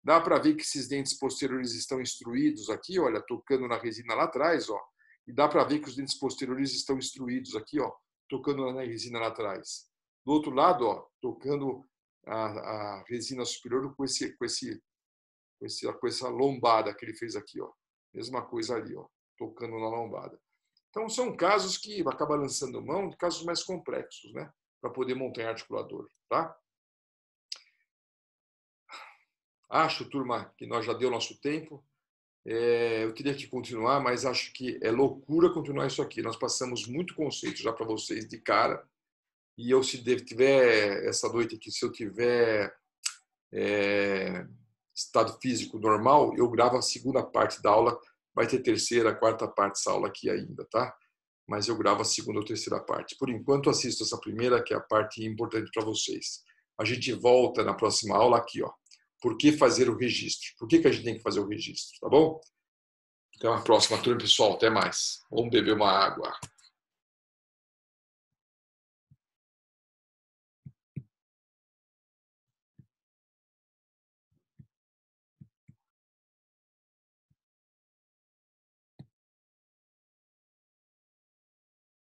Dá para ver que esses dentes posteriores estão instruídos aqui, olha, tocando na resina lá atrás, ó. E dá para ver que os dentes posteriores estão instruídos aqui, ó, tocando na resina lá atrás. Do outro lado, ó, tocando a resina superior com essa lombada que ele fez aqui, ó. Mesma coisa ali, ó, tocando na lombada. Então são casos que acaba lançando mão de casos mais complexos, né, para poder montar articulador, tá? Acho, turma, que nós já deu nosso tempo. Eu teria que continuar, mas acho que é loucura continuar isso aqui. Nós passamos muito conceito já para vocês de cara. E eu, se tiver essa noite aqui, se eu tiver estado físico normal, eu gravo a segunda parte da aula. Vai ter terceira, quarta parte dessa aula aqui ainda, tá? Mas eu gravo a segunda ou terceira parte. Por enquanto, assisto essa primeira, que é a parte importante para vocês. A gente volta na próxima aula aqui, ó. Por que fazer o registro? Por que a gente tem que fazer o registro, tá bom? Até uma próxima, turma, pessoal. Até mais. Vamos beber uma água.